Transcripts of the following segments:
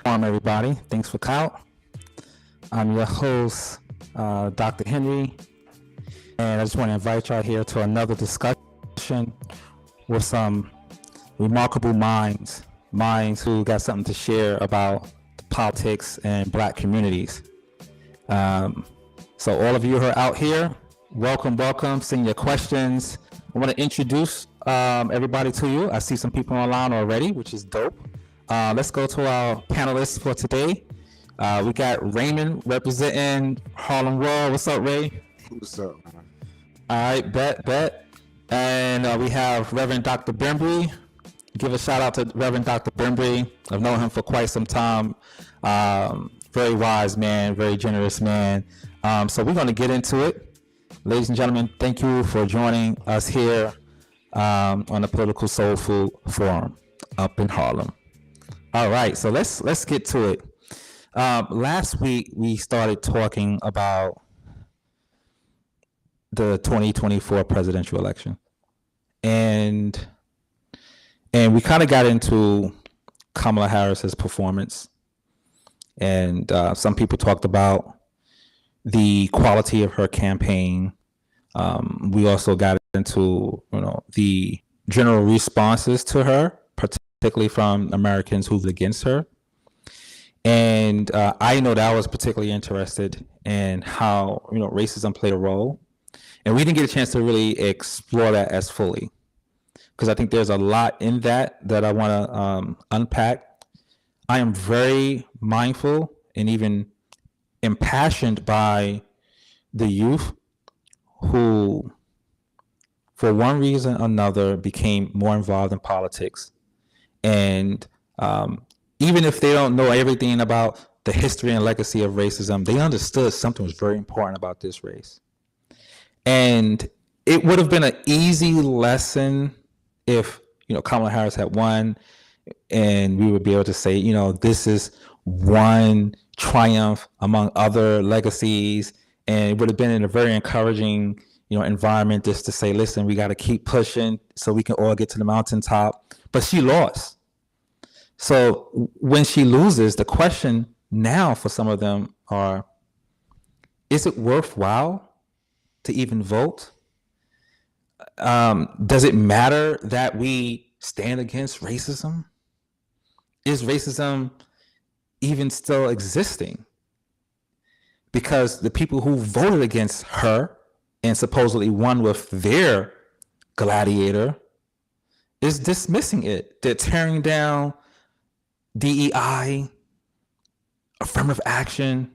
Everybody. Thanks for coming out. I'm your host, Dr. Henry, and I just want to invite y'all here to another discussion with some remarkable minds who got something to share about politics and Black communities. So all of you who are out here, welcome. Send your questions. I want to introduce everybody to you. I see some people online already, which is dope. Let's go to our panelists for today. We got Raymond representing Harlem World. What's up, Ray? What's up, man? All right, bet. And we have Reverend Dr. Bembry. Give a shout out to Reverend Dr. Bembry. I've known him for quite some time. Very wise man, very generous man. So we're going to get into it. Ladies and gentlemen, thank you for joining us here on the Political Soul Food Forum up in Harlem. All right, so let's get to it. Last week we started talking about the 2024 presidential election, and we kind of got into Kamala Harris's performance, and some people talked about the quality of her campaign. We also got into the general responses to her, particularly from Americans who's against her. And I know that I was particularly interested in how racism played a role, and we didn't get a chance to really explore that as fully, because I think there's a lot in that I want to unpack. I am very mindful and even impassioned by the youth who, for one reason or another, became more involved in politics. And even if they don't know everything about the history and legacy of racism, they understood something was very important about this race. And it would have been an easy lesson if Kamala Harris had won, and we would be able to say, this is one triumph among other legacies, and it would have been in a very encouraging environment just to say, listen, we got to keep pushing so we can all get to the mountaintop. But she lost. So when she loses, the question now for some of them are, is it worthwhile to even vote? Does it matter that we stand against racism? Is racism even still existing? Because the people who voted against her and supposedly won with their gladiator is dismissing it. They're tearing down DEI, affirmative action.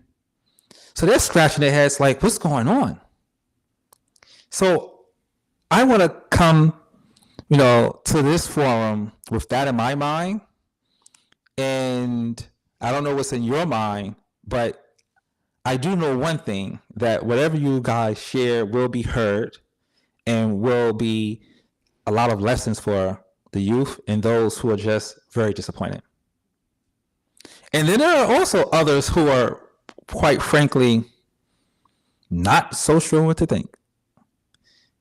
So they're scratching their heads like, what's going on? So I want to come, to this forum with that in my mind. And I don't know what's in your mind, but I do know one thing, that whatever you guys share will be heard and will be a lot of lessons for the youth and those who are just very disappointed. And then there are also others who are, quite frankly, not so sure what to think.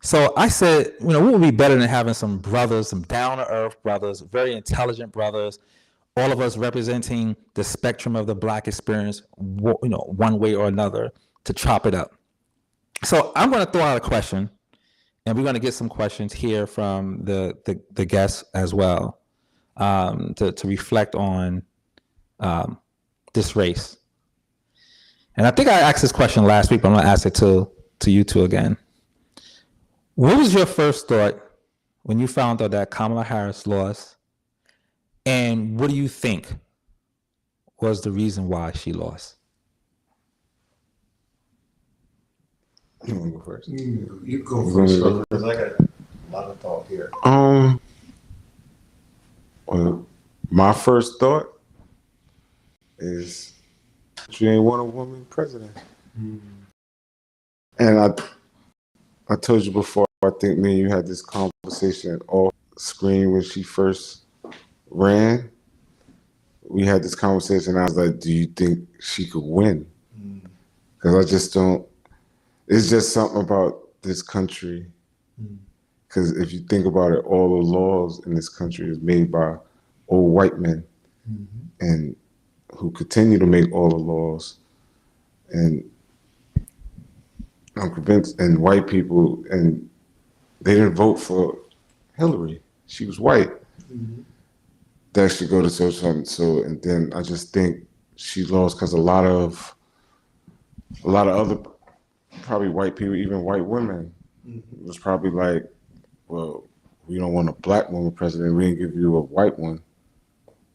So I said, what would be better than having some brothers, some down-to-earth brothers, very intelligent brothers, all of us representing the spectrum of the Black experience, one way or another, to chop it up. So I'm going to throw out a question, and we're going to get some questions here from the guests as well, to reflect on this race. And I think I asked this question last week, but I'm going to ask it to you two again. What was your first thought when you found out that Kamala Harris lost? And what do you think was the reason why she lost? You want to go first? You go first, because I got a lot of thought here. Well, my first thought is she ain't want a woman president. And I told you before, I think me and you had this conversation off screen when she first ran. We had this conversation. I was like, do you think she could win? Because I just don't. It's just something about this country. Because if you think about it, all the laws in this country is made by old white men. And who continue to make all the laws, and I'm convinced, and white people, and they didn't vote for Hillary. She was white. That should go to social. So, and then I just think she lost because a lot of other probably white people, even white women, was probably like, well, we don't want a black woman president. We didn't give you a white one,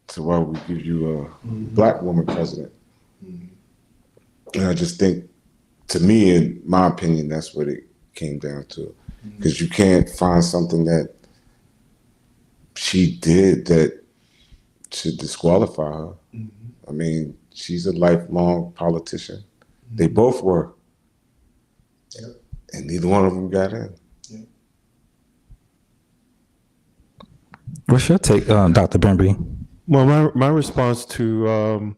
so why would we give you a black woman president? And I just think, to me, in my opinion, that's what it came down to, because you can't find something that she did that should disqualify her. I mean, she's a lifelong politician. They both were. Yep. And neither one of them got in. What's your take, Dr. Bembry? Well, my response to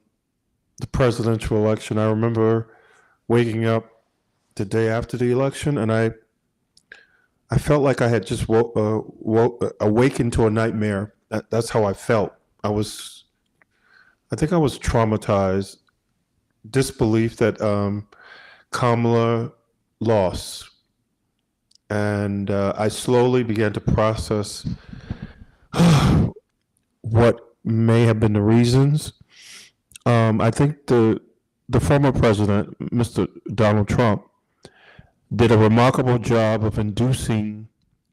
the presidential election, I remember waking up the day after the election, and I felt like I had just awakened to a nightmare. That's how I felt. I think I was traumatized, disbelief that Kamala lost. And I slowly began to process what may have been the reasons. I think the former president, Mr. Donald Trump, did a remarkable job of inducing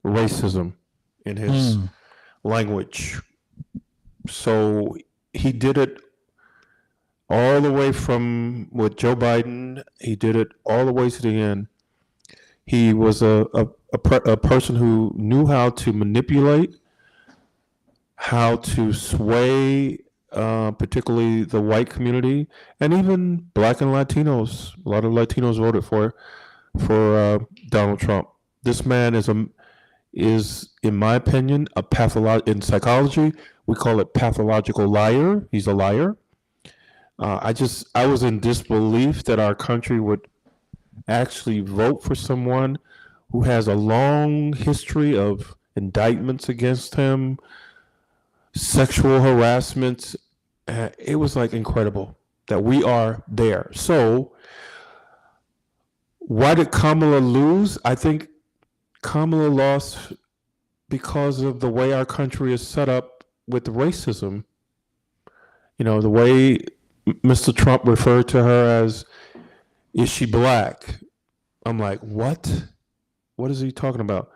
racism in his language. So he did it all the way from with Joe Biden. He did it all the way to the end. He was a person who knew how to manipulate, how to sway, particularly the white community, and even Black and Latinos. A lot of Latinos voted for Donald Trump. This man is, in my opinion, in psychology, we call it pathological liar. He's a liar. I was in disbelief that our country would actually vote for someone who has a long history of indictments against him, sexual harassment. It was like incredible that we are there. So why did Kamala lose? I think Kamala lost because of the way our country is set up with racism. You know, the way Mr. Trump referred to her as, is she black? I'm like, what? What is he talking about?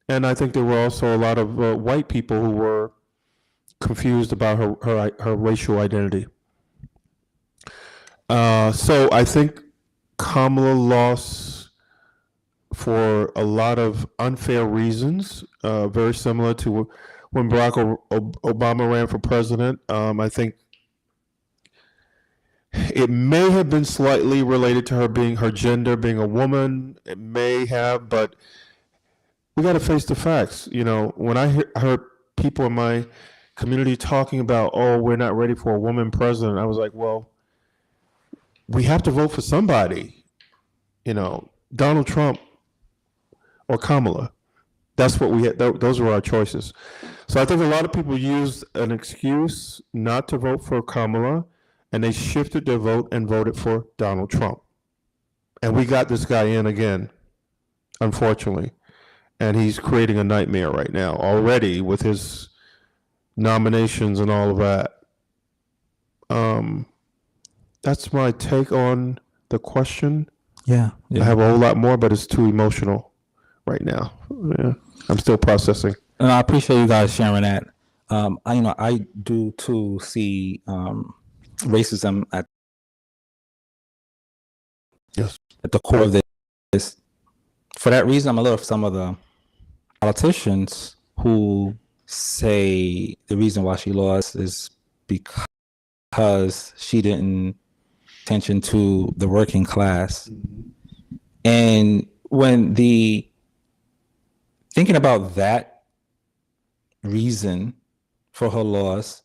And I think there were also a lot of white people who were confused about her racial identity. So I think Kamala lost for a lot of unfair reasons, very similar to when Barack Obama ran for president. I think it may have been slightly related to her gender, being a woman. It may have, but we got to face the facts. You know, when I heard people in my community talking about, oh, we're not ready for a woman president, I was like, well, we have to vote for somebody. You know, Donald Trump or Kamala. That's what we had. Those were our choices. So I think a lot of people used an excuse not to vote for Kamala, and they shifted their vote and voted for Donald Trump. And we got this guy in again, unfortunately. And he's creating a nightmare right now already with his nominations and all of that. That's my take on the question. Yeah. I have a whole lot more, but it's too emotional right now. Yeah, I'm still processing. And I appreciate you guys sharing that. I do too see racism at the core of this. For that reason, I'm a little of some of the politicians who say the reason why she lost is because she didn't pay attention to the working class. And when thinking about that reason for her loss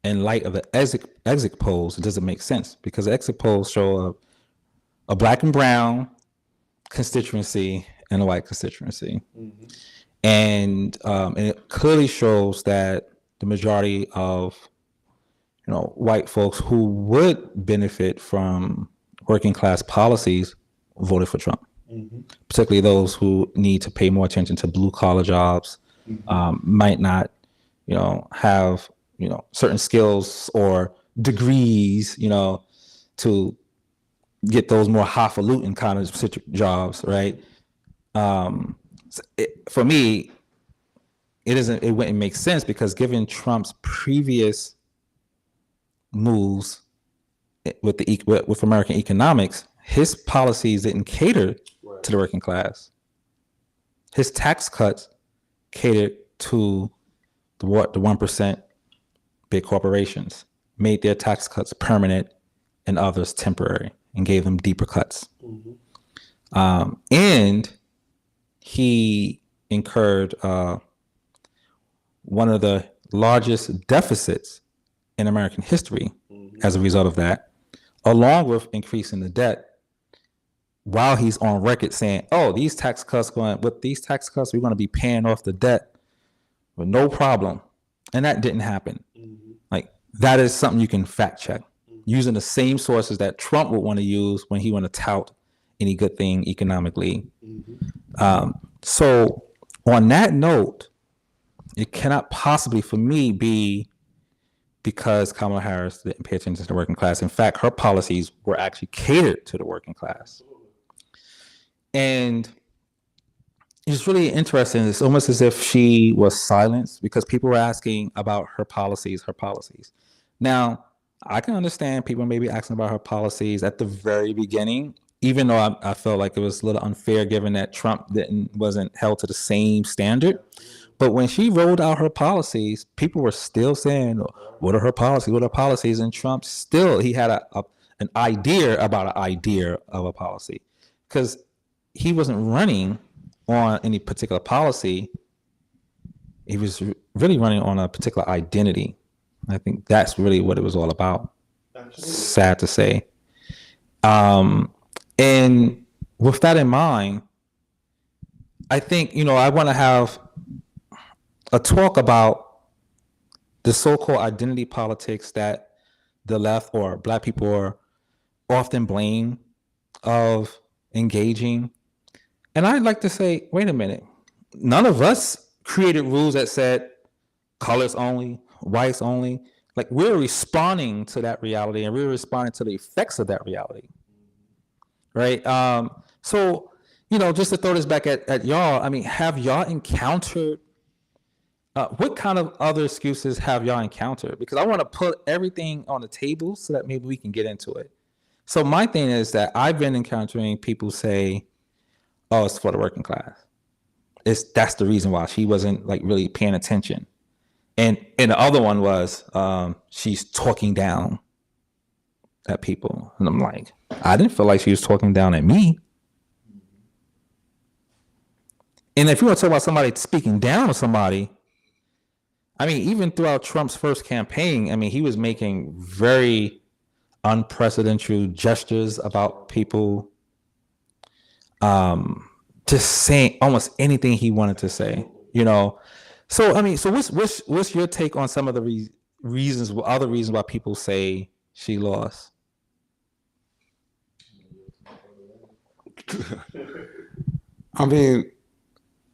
in light of the exit polls, it doesn't make sense, because the exit polls show a black and brown constituency and a white constituency. And it clearly shows that the majority of white folks who would benefit from working class policies voted for Trump, particularly those who need to pay more attention to blue collar jobs, might not, have, certain skills or degrees, to get those more highfalutin kind of jobs, right? For me, it wouldn't make sense because given Trump's previous moves with American economics, his policies didn't cater to the working class. His tax cuts catered to the 1% big corporations, made their tax cuts permanent and others temporary, and gave them deeper cuts. And he incurred one of the largest deficits in American history as a result of that, along with increasing the debt, while he's on record saying, these tax cuts, we're going to be paying off the debt with no problem. And that didn't happen. Like, that is something you can fact check using the same sources that Trump would want to use when he want to tout any good thing economically. So on that note, it cannot possibly for me be because Kamala Harris didn't pay attention to the working class. In fact, her policies were actually catered to the working class. And it's really interesting. It's almost as if she was silenced because people were asking about her policies. Now, I can understand people maybe asking about her policies at the very beginning, even though I felt like it was a little unfair given that Trump wasn't held to the same standard. But when she rolled out her policies, people were still saying, what are her policies? And Trump still, he had an idea about an idea of a policy, because he wasn't running on any particular policy. He was really running on a particular identity. I think that's really what it was all about. Absolutely. Sad to say. And with that in mind, I think, I want to have a talk about the so-called identity politics that the left or Black people are often blamed of engaging. And I'd like to say, wait a minute, none of us created rules that said colors only, whites only. Like, we're responding to that reality, and we're responding to the effects of that reality, right? So, just to throw this back at y'all, I mean, have y'all encountered, what kind of other excuses have y'all encountered? Because I want to put everything on the table so that maybe we can get into it. So my thing is that I've been encountering people say, it's for the working class. That's the reason why she wasn't like really paying attention. And the other one was she's talking down at people. And I'm like, I didn't feel like she was talking down at me. And if you want to talk about somebody speaking down on somebody, I mean, even throughout Trump's first campaign, I mean, he was making very unprecedented gestures about people, just saying almost anything he wanted to say, So, I mean, so what's your take on some of the other reasons why people say she lost? I mean,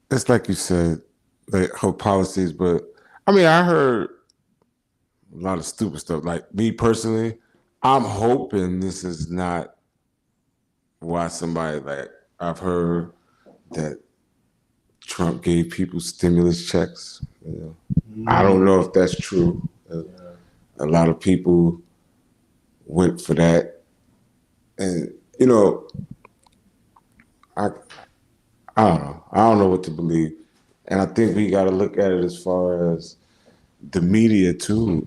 it's like you said, like her policies, but I mean, I heard a lot of stupid stuff. Like, me personally, I'm hoping this is not why somebody, like, I've heard that Trump gave people stimulus checks. I don't know if that's true. A lot of people went for that, and I don't know. I don't know what to believe, and I think we got to look at it as far as the media too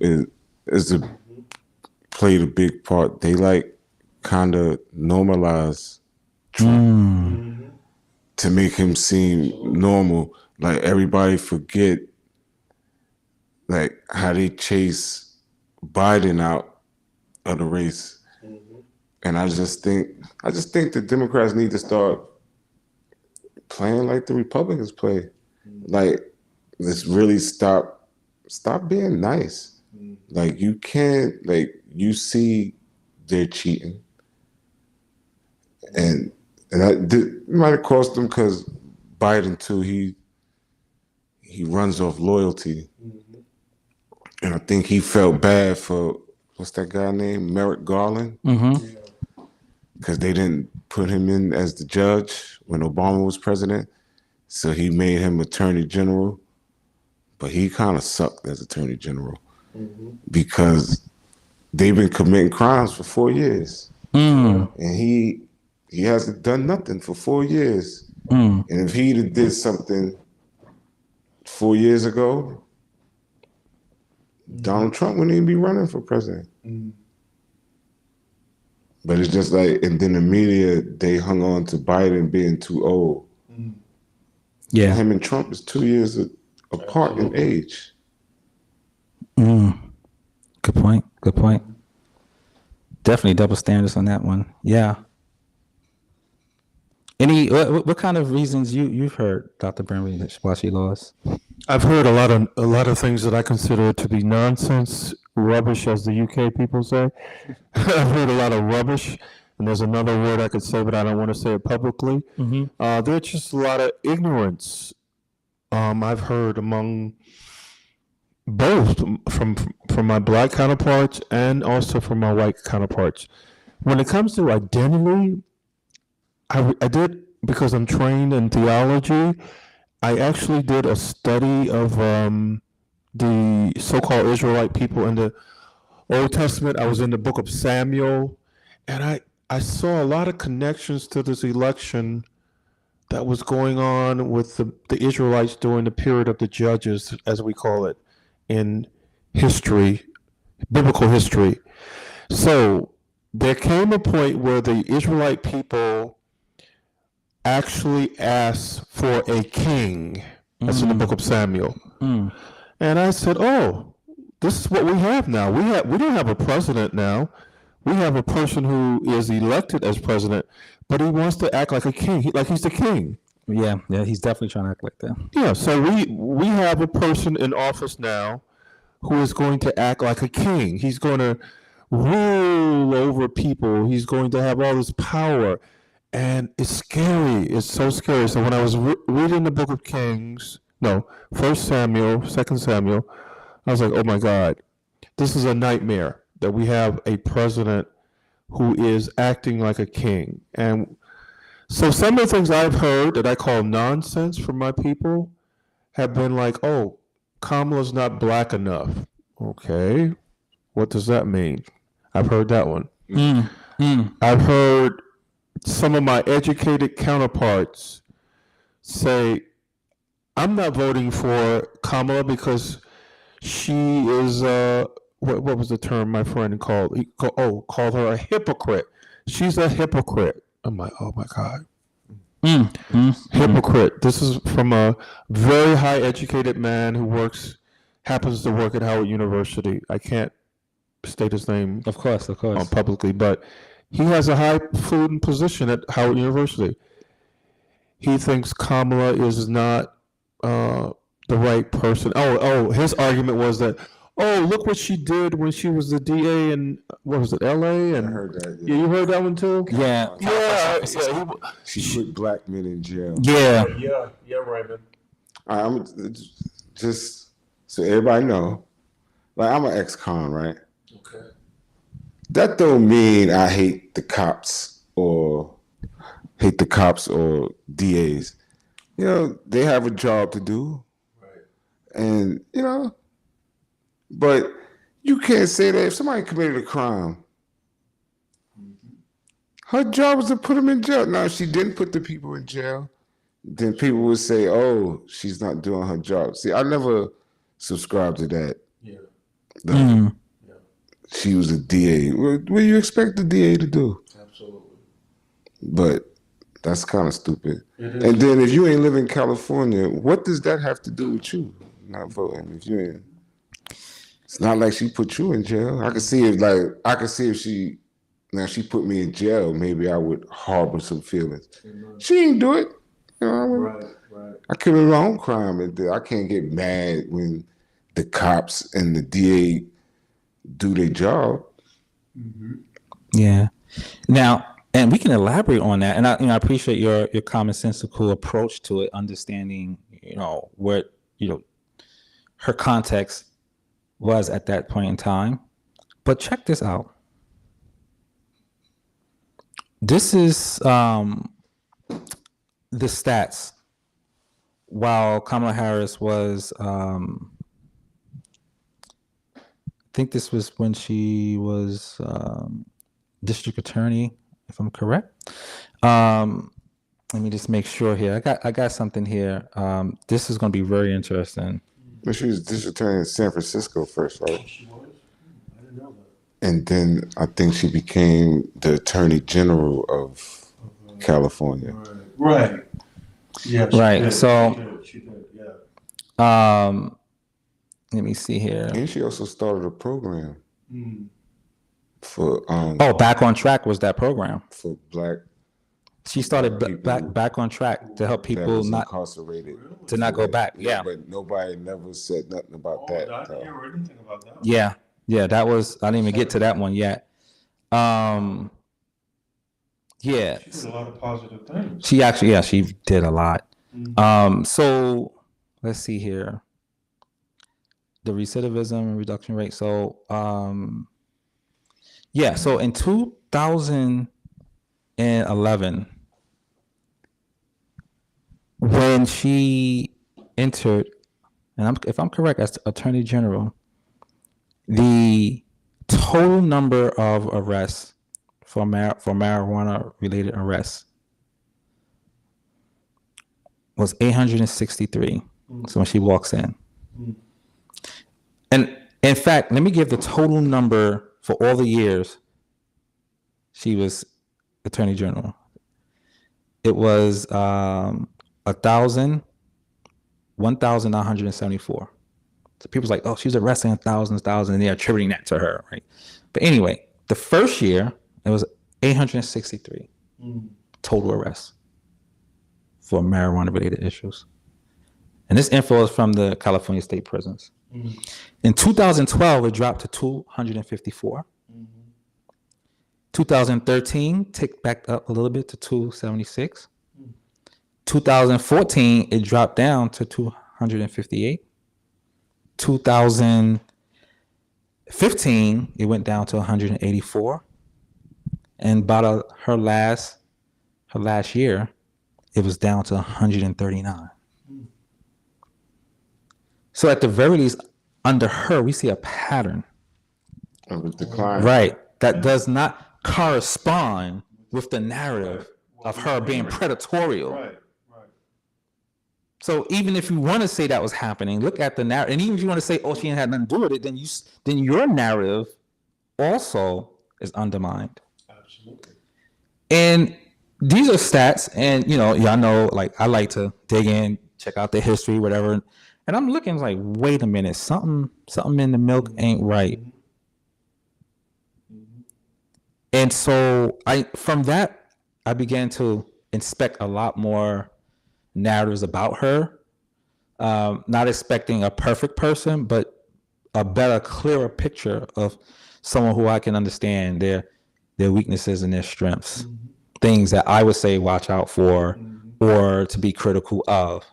played a big part. They kind of normalize Trump to make him seem normal. Like, everybody forget like how they chase Biden out of the race. And I just think the Democrats need to start playing like the Republicans play. Like, let's really stop being nice. Like you can't, like you see they're cheating, and it might have cost them because Biden too. He runs off loyalty, and I think he felt bad for what's that guy named Merrick Garland, because they didn't put him in as the judge when Obama was president, so he made him attorney general, but he kind of sucked as attorney general because they've been committing crimes for 4 years, and he hasn't done nothing for 4 years. And if he'd have did something 4 years ago, Donald Trump wouldn't even be running for president. But it's just like, and then the media, they hung on to Biden being too old. Yeah. Him and Trump is 2 years apart in age. Good point. Good point. Definitely double standards on that one. Yeah. What kind of reasons you've heard, Dr. Brimley, why she lost? I've heard a lot of things that I consider to be nonsense, rubbish, as the UK people say. I've heard a lot of rubbish, and there's another word I could say, but I don't want to say it publicly. There's just a lot of ignorance. I've heard among both from my black counterparts and also from my white counterparts. When it comes to identity, I did, because I'm trained in theology, I actually did a study of the so-called Israelite people in the Old Testament. I was in the book of Samuel, and I saw a lot of connections to this election that was going on with the Israelites during the period of the Judges, as we call it, in history, biblical history. So there came a point where the Israelite people actually asked for a king. That's in the book of Samuel. And I said, oh, this is what we have now. We don't have a president now. We have a person who is elected as president, but he wants to act like a king, like he's the king. Yeah, he's definitely trying to act like that. Yeah, so we have a person in office now who is going to act like a king. He's going to rule over people. He's going to have all this power. And it's scary. It's so scary. So when I was reading the book of Kings, no, 1 Samuel, 2 Samuel, I was like, oh my God, this is a nightmare that we have a president who is acting like a king. And so some of the things I've heard that I call nonsense from my people have been like, oh, Kamala's not black enough. Okay, what does that mean? I've heard that one. I've heard some of my educated counterparts say, I'm not voting for Kamala because she is, what was the term my friend called? Called her a hypocrite. She's a hypocrite. I'm like, oh my God. Hypocrite. This is from a very high educated man who happens to work at Howard University. I can't state his name, Of course. publicly, but he has a highfalutin position at Howard University. He thinks Kamala is not the right person. His argument was that, look what she did when she was the DA in, what was it, LA? And I heard that. yeah, you heard that one too? Yeah. She put black men in jail. Yeah. Yeah, Raymond. I'm just so everybody know, like I'm an ex-con, right? Okay. That don't mean I hate the cops or DAs. You know, they have a job to do. Right. And, you know, but you can't say that if somebody committed a crime, her job was to put them in jail. Now, if she didn't put the people in jail, then people would say, oh, she's not doing her job. See, I never subscribed to that. Yeah. She was a DA. What do you expect the DA to do? Absolutely. But that's kind of stupid. And then if you ain't live in California, what does that have to do with you not voting? If you ain't, it's not like she put you in jail. I could see if she put me in jail, maybe I would harbor some feelings. She didn't do it. You know, Right. I committed my own crime, and I can't get mad when the cops and the DA do their job. Yeah. Now, and we can elaborate on that. And I appreciate your commonsensical approach to it, understanding, what, her context was at that point in time. But check this out. This is the stats while Kamala Harris was, I think this was when she was district attorney, if I'm correct. Let me just make sure here. I got something here. This is going to be very interesting. But she was district attorney in San Francisco first, right? She was? I didn't know And then I think she became the attorney general of California. that. Right. Yeah. She Right, did. so- She did. Yeah. Let me see here. And she also started a program Mm. for Back on Track was that program. for black She started People back on Track to help that people was not incarcerated. to not go back. Yeah. But nobody never said nothing about Oh, that. I didn't hear anything about that. Yeah, that was, I didn't even get to that one yet. Yeah. She did a lot of positive things. She actually, she did a lot. Mm. So let's see here. The recidivism and reduction rate. So, so in 2011, when she entered, and if I'm correct, as Attorney General, the total number of arrests for marijuana-related arrests was 863. So when she walks in. And in fact, let me give the total number for all the years she was Attorney General. It was 1,974. So people's like, oh, she's arresting thousands, and they're attributing that to her, right? But anyway, the first year, it was 863 total arrests for marijuana-related issues. And this info is from the California state prisons. In 2012, it dropped to 254. 2013 ticked back up a little bit to 276. 2014, it dropped down to 258. 2015, it went down to 184. And about her last year, it was down to 139. So at the very least, under her, we see a pattern, Of a decline. right, that does not correspond with the narrative of her being predatorial. Right. So even if you want to say that was happening, look at the narrative. And even if you want to say, oh, she ain't had nothing to do with it, then your narrative also is undermined. Absolutely. And these are stats, and y'all know, like, I like to dig in, check out the history, whatever. And I'm looking like, wait a minute, something in the milk ain't right. And so from that, I began to inspect a lot more narratives about her, not expecting a perfect person, but a better, clearer picture of someone who I can understand their weaknesses and their strengths, things that I would say watch out for or to be critical of.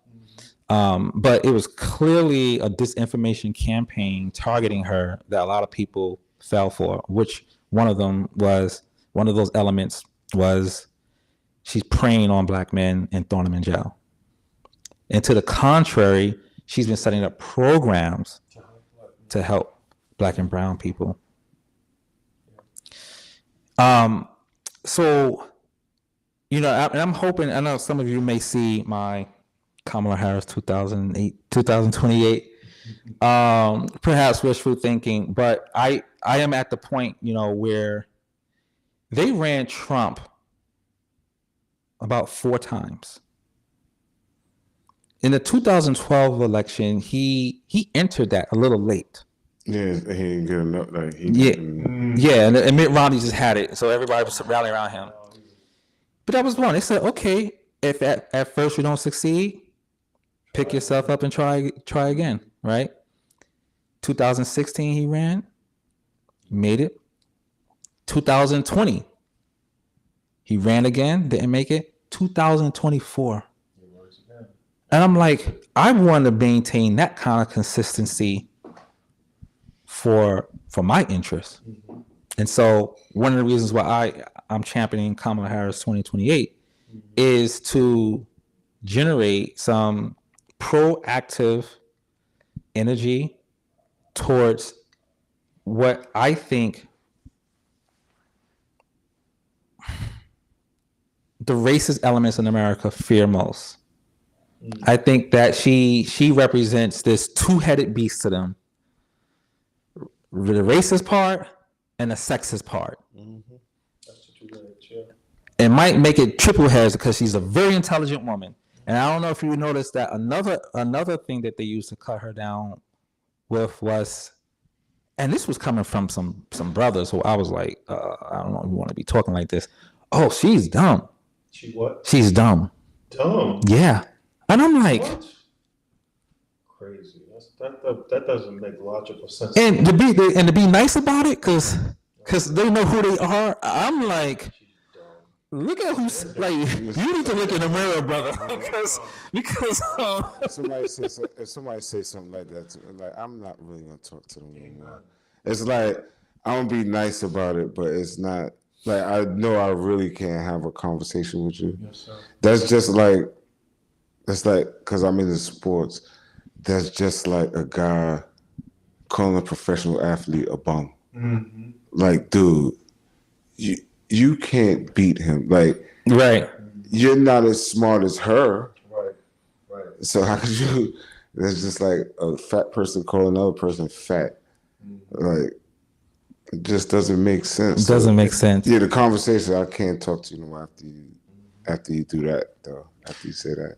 But it was clearly a disinformation campaign targeting her that a lot of people fell for, which one of those elements was she's preying on black men and throwing them in jail. And to the contrary, she's been setting up programs to help black and brown people. So, and I'm hoping, I know some of you may see my Kamala Harris 2028, perhaps wishful thinking, but I am at the point, where they ran Trump about 4 times. In the 2012 election, he entered that a little late. Yeah, he didn't get enough. Like, Yeah, and Mitt Romney just had it, so everybody was rallying around him. But that was one. They said, okay, if at first you don't succeed, pick yourself up and try again, right? 2016 he ran, made it. 2020, he ran again, didn't make it. 2024. And I'm like, I want to maintain that kind of consistency for my interests. And so one of the reasons why I'm championing Kamala Harris 2028 is to generate some proactive energy towards what I think the racist elements in America fear most. I think that she represents this two-headed beast to them. The racist part and the sexist part. That's the two legs, yeah. It might make it triple heads because she's a very intelligent woman. And I don't know if you noticed that another thing that they used to cut her down with was, and this was coming from some brothers who I was like, I don't know if you want to be talking like this. Oh, she's dumb. She what? She's dumb. Dumb. Yeah. And I'm like, What? Crazy. That doesn't make logical sense. and to be nice about it, because they know who they are. I'm like, She's dumb. look at who's like. You need to look in the mirror, brother, because If somebody say something like that, to me, like I'm not really gonna talk to them anymore. It's like I'm gonna be nice about it, but it's not like I know I really can't have a conversation with you. Yes, sir. That's just like because I'm into sports. That's just like a guy calling a professional athlete a bum. Mm-hmm. Like, dude, you can't beat him. Like, right. you're not as smart as her. Right. So how could you? That's just like a fat person calling another person fat. Like, it just doesn't make sense. It doesn't make sense. Yeah, the conversation. I can't talk to you no more after you do that though. After you say that,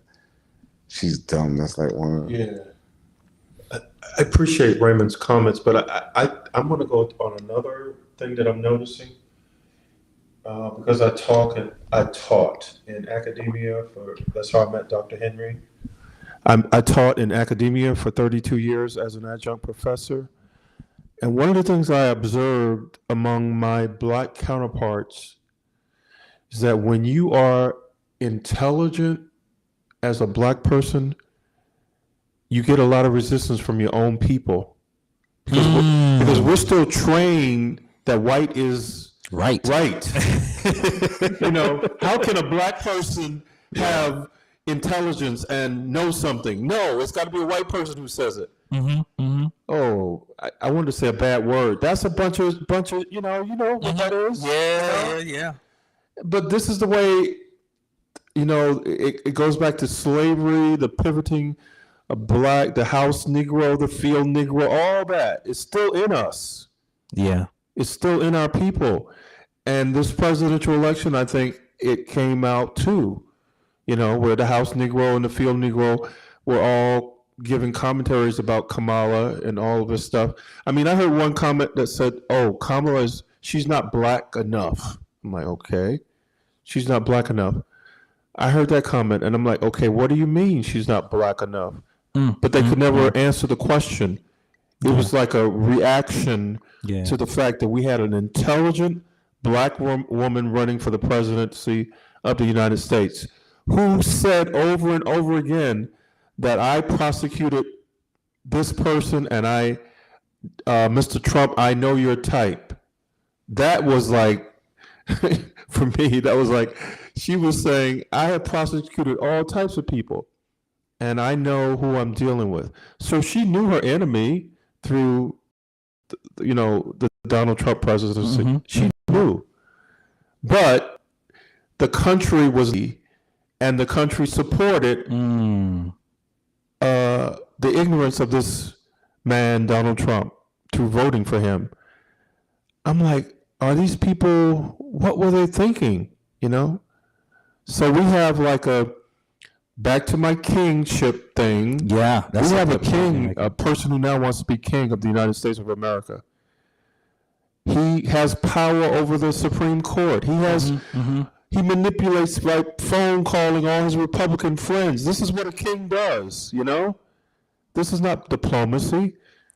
she's dumb. That's like one of. Yeah. I appreciate Raymond's comments, but I'm going to go on another thing that I'm noticing because I taught in academia that's how I met Dr. Henry. I taught in academia for 32 years as an adjunct professor. And one of the things I observed among my Black counterparts is that when you are intelligent as a Black person, you get a lot of resistance from your own people. Because we're still trained that white is Right. You know, how can a Black person have intelligence and know something? No, it's got to be a white person who says it. Oh, I wanted to say a bad word. That's a bunch of you know what that is. Yeah. But this is the way, you know, it goes back to slavery, the pivoting of Black, the house Negro, the field Negro, all that is still in us. Yeah. It's still in our people. And this presidential election, I think it came out too, you know, where the house Negro and the field Negro were all giving commentaries about Kamala and all of this stuff. I mean, I heard one comment that said, oh, she's not Black enough. I'm like, okay, she's not Black enough. I heard that comment and I'm like, okay, what do you mean she's not Black enough? But they could never answer the question. It was like a reaction to the fact that we had an intelligent Black woman running for the presidency of the United States who said over and over again that I prosecuted this person and Mr. Trump, I know your type. That was like, for me, that was like, she was saying, I have prosecuted all types of people and I know who I'm dealing with. So she knew her enemy through, the Donald Trump presidency. She knew. But the country and the country supported the ignorance of this man, Donald Trump, through voting for him. I'm like, are these people, what were they thinking, So we have like a back to my kingship thing. Yeah. We have a king, a person who now wants to be king of the United States of America. He has power over the Supreme Court. He has, he manipulates like phone calling all his Republican friends. This is what a king does, This is not diplomacy.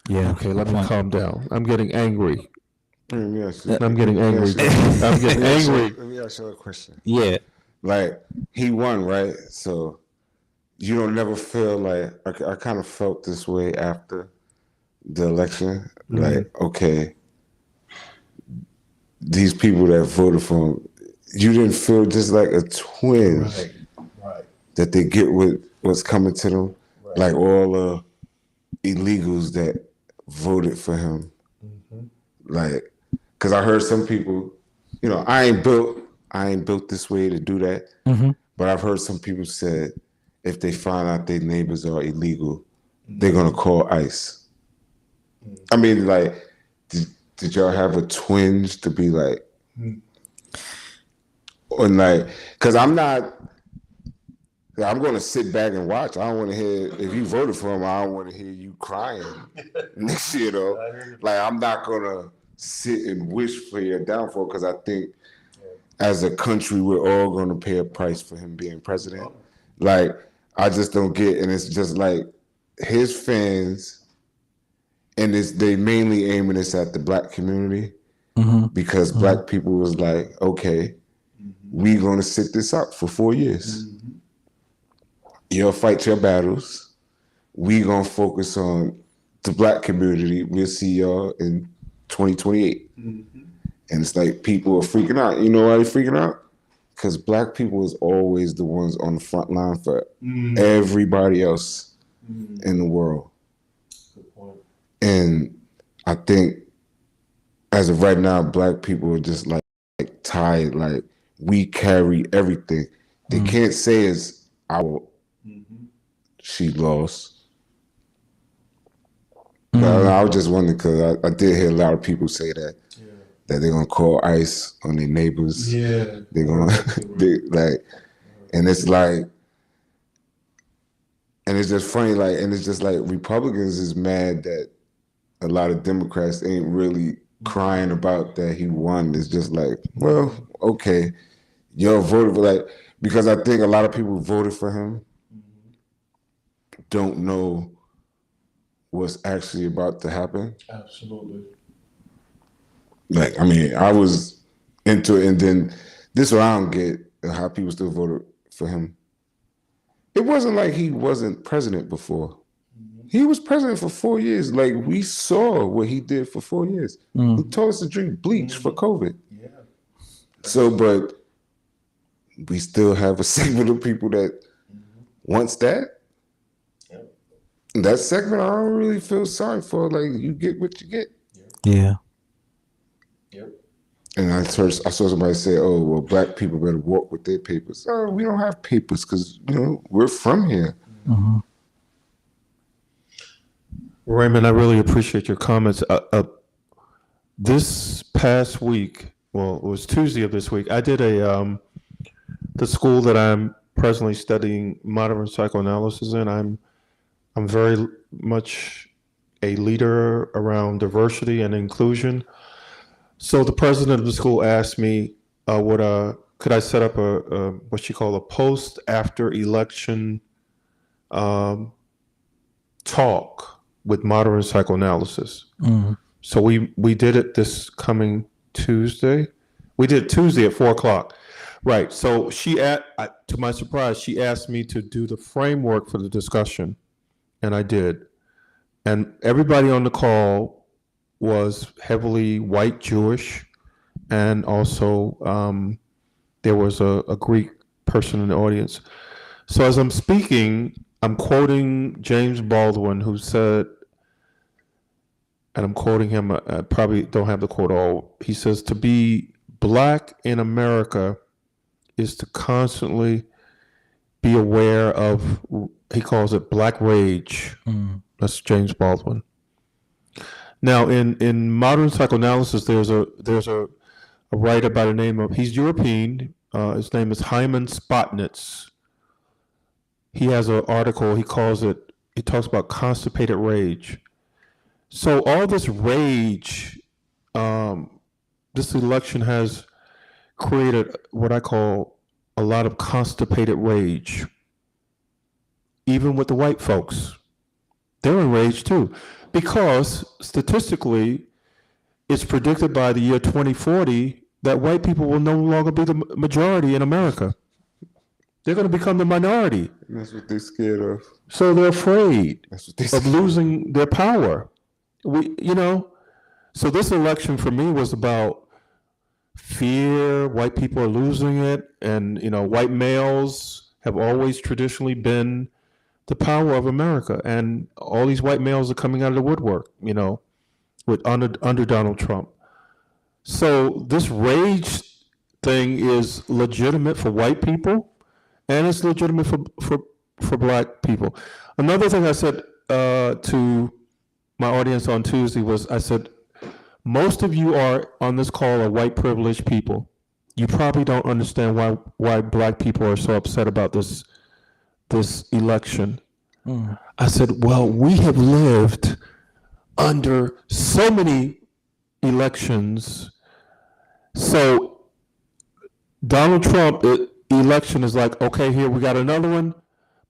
Yeah. Okay, let me calm down. I'm getting angry. Let me ask you. I'm getting angry. Let me ask you- I'm getting let me ask you- angry. Let me ask you a question. Yeah. Like, he won, right? So you don't never feel like I kind of felt this way after the election. Like, okay, these people that voted for him, you didn't feel just like a twinge Right. that they get with what's coming to them, like all the illegals that voted for him. Like, because I heard some people, you know, I ain't built this way to do that. But I've heard some people said if they find out their neighbors are illegal, they're gonna call ICE. I mean, like, did y'all have a twinge to be like, or like, because I'm gonna sit back and watch. I don't want to hear if you voted for him. I don't want to hear you crying next year, though. Like, I'm not gonna sit and wish for your downfall because I think as a country we're all gonna pay a price for him being president. Like, I just don't get, and it's just like his fans, and they mainly aiming this at the black community because black people was like, okay, we gonna sit this up for 4 years. You'll fight your battles. We gonna focus on the black community. We'll see y'all in 2028. And it's like people are freaking out. You know why they're freaking out? Because black people is always the ones on the front line for everybody else in the world. Good point. And I think as of right now, black people are just like tired. Like, we carry everything. They can't say it's our she lost. But I was just wondering because I did hear a lot of people say that they're gonna call ICE on their neighbors. Yeah. They're gonna and it's like, and it's just funny, like, and it's just like Republicans is mad that a lot of Democrats ain't really crying about that he won. It's just like, well, okay, y'all voted for, like, because I think a lot of people voted for him don't know what's actually about to happen. Absolutely. Like, I mean, I was into it, and then this is what I don't get how people still voted for him. It wasn't like he wasn't president before. He was president for 4 years. Like, we saw what he did for 4 years. He told us to drink bleach for COVID. Yeah. So, but we still have a segment of people that wants that. That segment, I don't really feel sorry for. Like, you get what you get. Yeah. Yep. And I saw somebody say, "Oh, well, black people better walk with their papers." Oh, we don't have papers because, you know, we're from here. Raymond, I really appreciate your comments. This past week, well, it was Tuesday of this week, I did the school that I'm presently studying modern psychoanalysis in. I'm very much a leader around diversity and inclusion. So the president of the school asked me, could I set up a what she called a post after election talk with modern psychoanalysis. So we did it this coming Tuesday. We did it Tuesday at 4:00. Right. So to my surprise, she asked me to do the framework for the discussion, and I did. And everybody on the call was heavily white Jewish, and also there was a Greek person in the audience. So as I'm speaking, I'm quoting James Baldwin, who said, and I'm quoting him, I probably don't have the quote all. He says, "To be black in America is to constantly be aware of," he calls it black rage. That's James Baldwin. Now, in modern psychoanalysis, there's a writer by the name of, he's European, his name is Hyman Spotnitz. He has an article, he talks about constipated rage. So all this rage, this election has created what I call a lot of constipated rage. Even with the white folks, they're enraged too. Because statistically, it's predicted by the year 2040 that white people will no longer be the majority in America. They're going to become the minority. And that's what they're scared of. So they're afraid That's what they of losing their power. So this election for me was about fear. White people are losing it. And, white males have always traditionally been the power of America. And all these white males are coming out of the woodwork, with under Donald Trump. So this rage thing is legitimate for white people, and it's legitimate for black people. Another thing I said to my audience on Tuesday was, I said, most of you are on this call are white privileged people. You probably don't understand why black people are so upset about this election. I said, well, we have lived under so many elections. So Donald Trump election is like, okay, here we got another one,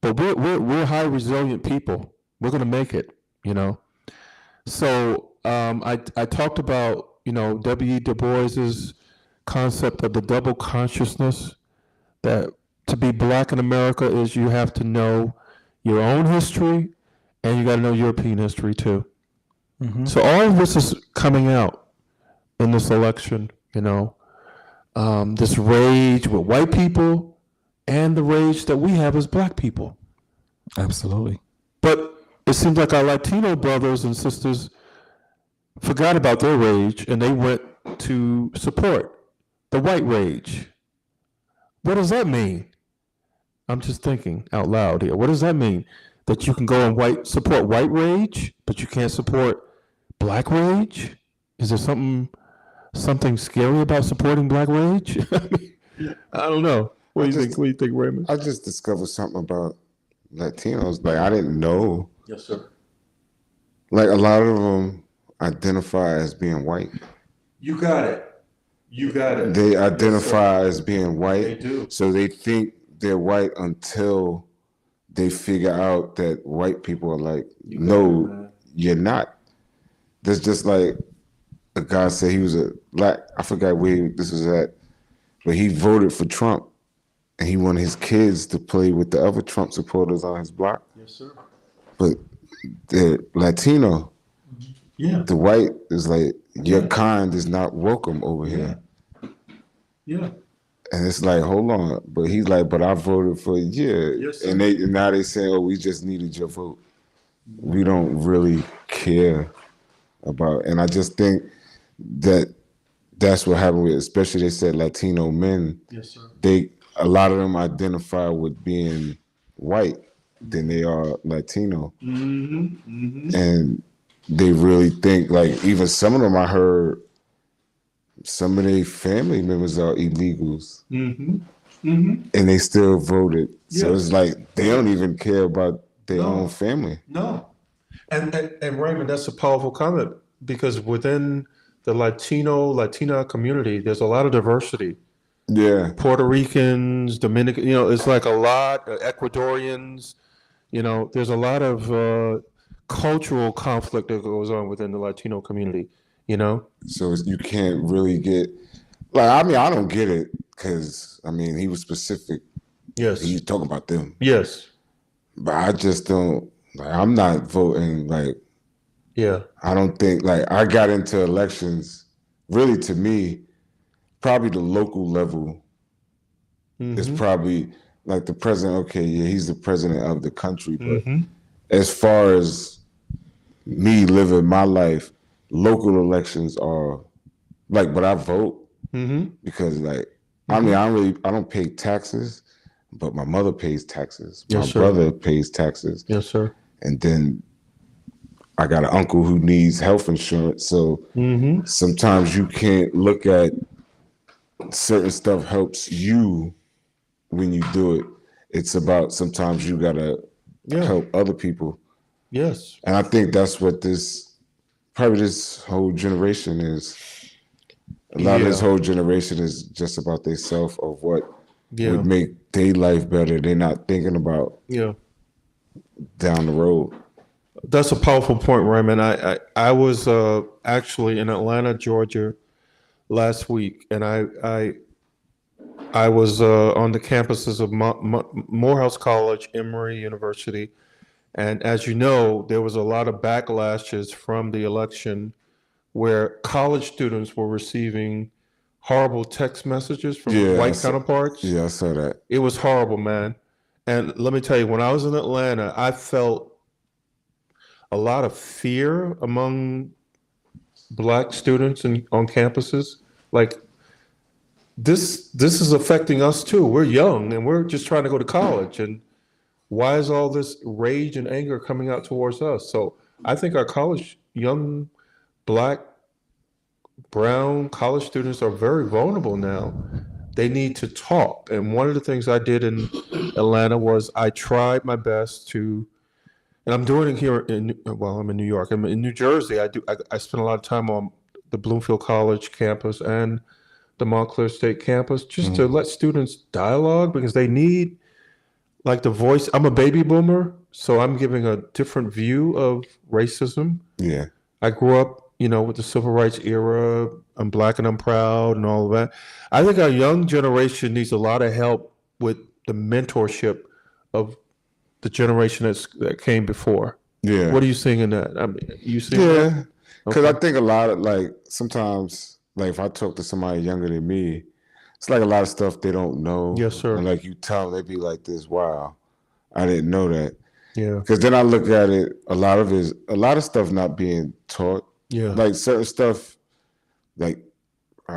but we're high resilient people. We're gonna make it, So I talked about W.E. Du Bois's concept of the double consciousness, that to be black in America is you have to know your own history and you got to know European history too. So all of this is coming out in this election, this rage with white people and the rage that we have as black people. Absolutely. But it seems like our Latino brothers and sisters forgot about their rage and they went to support the white rage. What does that mean? I'm just thinking out loud here. What does that mean? That you can go and support white rage, but you can't support black rage? Is there something scary about supporting black rage? I don't know. What do you think, Raymond? I just discovered something about Latinos. Like, I didn't know. Yes, sir. Like, a lot of them identify as being white. You got it. They identify as being white. They do. So they think they're white until they figure out that white people are like, no, you're not. There's just like a guy said he was a black, I forgot where this was at, but he voted for Trump and he wanted his kids to play with the other Trump supporters on his block. Yes, sir. But the Latino, the white is like, your kind is not welcome over here. Yeah. And it's like, hold on. But he's like, but I voted for you. Yes, sir. And now they say, oh, we just needed your vote. We don't really care about, and I just think that that's what happened with, especially they said Latino men. Yes, sir. A lot of them identify with being white than they are Latino. And they really think, like, even some of them I heard, some of their family members are illegals. And they still voted. So Yes. it's like they don't even care about their own family. No. And Raymond, that's a powerful comment, because within the Latina community, there's a lot of diversity. Yeah. Puerto Ricans, Dominican, it's like a lot, Ecuadorians, there's a lot of cultural conflict that goes on within the Latino community, So you can't really get, like, I mean, I don't get it, because, I mean, he was specific. Yes. He's talking about them. Yes. But I just don't, like, I'm not voting, like, Yeah. I don't think, like, I got into elections, really, to me, probably the local level is probably, like, the president, okay, yeah, he's the president of the country, but as far as me living my life, local elections are, like, but I vote because, like, I mean, I don't pay taxes, but my mother pays taxes. Yes, my sir. brother pays taxes. Yes, sir. And then I got an uncle who needs health insurance. So sometimes you can't look at certain stuff helps you when you do it. It's about sometimes you got to help other people. Yes. And I think that's what this whole generation is. A lot of this whole generation is just about their self, of what would make their life better. They're not thinking about down the road. That's a powerful point, Raymond. I was actually in Atlanta, Georgia last week, and I was on the campuses of Morehouse College, Emory University, and as you know, there was a lot of backlashes from the election where college students were receiving horrible text messages from Yeah, white counterparts. Yeah, I saw that. It was horrible, man. And let me tell you, when I was in Atlanta, I felt a lot of fear among black students on campuses. Like this is affecting us too. We're young and we're just trying to go to college. And why is all this rage and anger coming out towards us? So I think our young black, brown college students are very vulnerable now. They need to talk. And one of the things I did in Atlanta was I tried my best to, and I'm doing it here I'm in New York. I'm in New Jersey. I spend a lot of time on the Bloomfield College campus and the Montclair State campus just to let students dialogue because they need like the voice. I'm a baby boomer, so I'm giving a different view of racism. Yeah. I grew up, with the civil rights era. I'm black and I'm proud and all of that. I think our young generation needs a lot of help with the mentorship of the generation that came before. Yeah. What are you seeing in that? I mean, you see? Yeah. Because Okay. I think a lot of sometimes if I talk to somebody younger than me, it's like a lot of stuff they don't know. Yes, sir. And you tell them, they be like this, wow, I didn't know that. Yeah. Because then I look at it, a lot of stuff not being taught. Yeah. Like certain stuff, I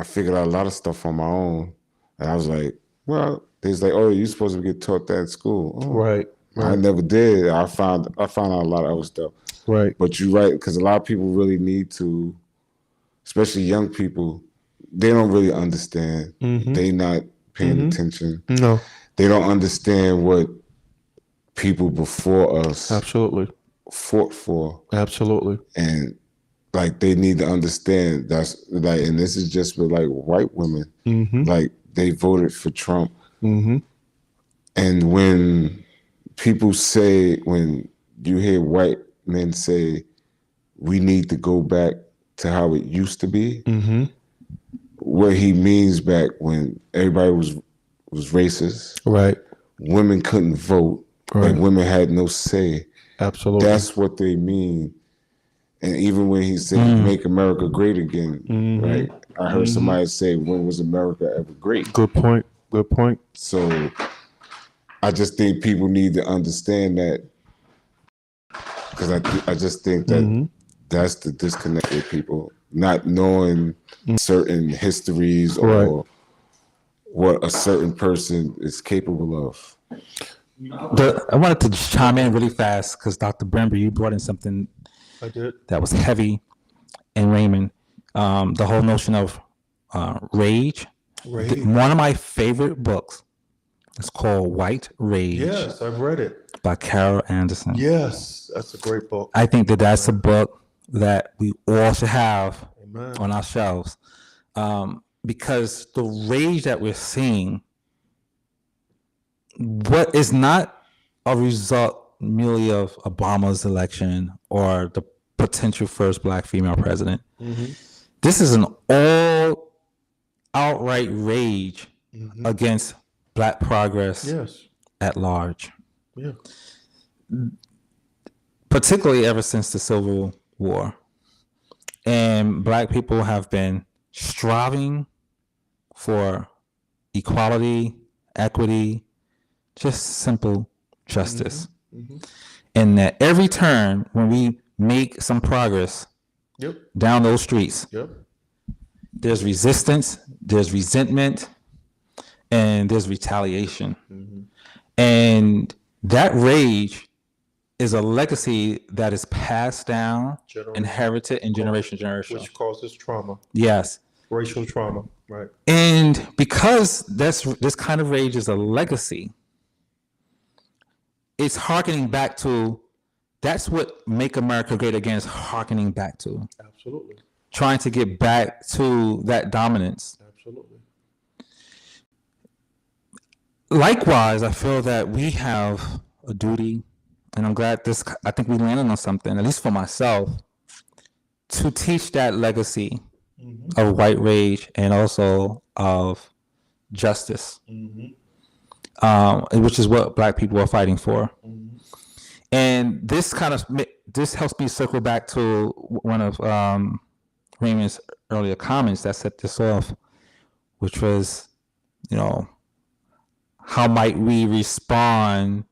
figured out a lot of stuff on my own. And I was like, well, there's oh, you're supposed to get taught that at school. Oh, Right. I never did. I found out a lot of other stuff. Right. But you're right, because a lot of people really need to, especially young people, they don't really understand. They not paying attention. No. They don't understand what people before us Absolutely. fought for. Absolutely. And they need to understand and this is just with white women. They voted for Trump. And when when you hear white men say, we need to go back to how it used to be, what he means back when everybody was racist. Right. Women couldn't vote. Right. Women had no say. Absolutely. That's what they mean. And even when he said, make America great again, right? I heard somebody say, when was America ever great? Good point. Good point. So I just think people need to understand that, because I just think that that's the disconnect with people, not knowing certain histories or what a certain person is capable of. I wanted to just chime in really fast because Dr. Brember, you brought in something I did. that was heavy, and Raymond, the whole notion of rage. One of my favorite books is called White Rage. Yes, I've read it. By Carol Anderson. Yes, that's a great book. I think that's a book that we all should have Amen. on our shelves, because the rage that we're seeing, what is not a result merely of Obama's election or the potential first black female president. This is an all outright rage against black progress at large. Yeah. Particularly ever since the Civil War. And black people have been striving for equality, equity, just simple justice. And at every turn, when we make some progress down those streets, there's resistance, there's resentment, and there's retaliation. And that rage is a legacy that is passed down, inherited, and generation to generation. Which causes trauma. Yes. Racial trauma, right. And because this kind of rage is a legacy, it's hearkening back to, that's what Make America Great Again is hearkening back to. Absolutely. Trying to get back to that dominance. Absolutely. Likewise, I feel that we have a duty, and I'm glad I think we landed on something, at least for myself, to teach that legacy of white rage and also of justice, which is what Black people are fighting for. And this helps me circle back to one of Raymond's earlier comments that set this off, which was, how might we respond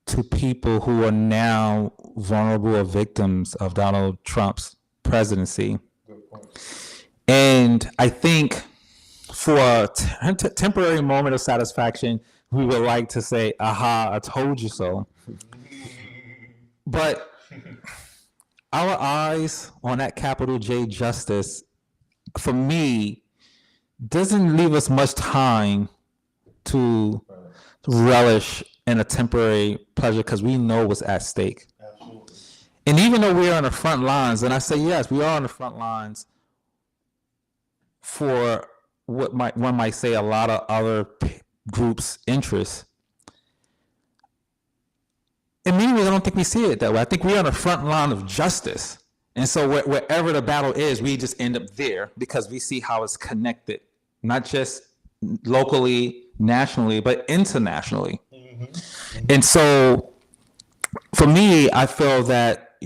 to people who are now vulnerable or victims of Donald Trump's presidency? And I think for a temporary moment of satisfaction, we would like to say, aha, I told you so. But our eyes on that capital J justice, for me, doesn't leave us much time to relish in a temporary pleasure, because we know what's at stake. Absolutely. And even though we're on the front lines, and I say yes, we are on the front lines for what one might say a lot of other groups' interests, in many ways, I don't think we see it that way. I think we're on the front line of justice. And so wherever the battle is, we just end up there because we see how it's connected, not just locally, nationally, but internationally. And so for me, I feel that,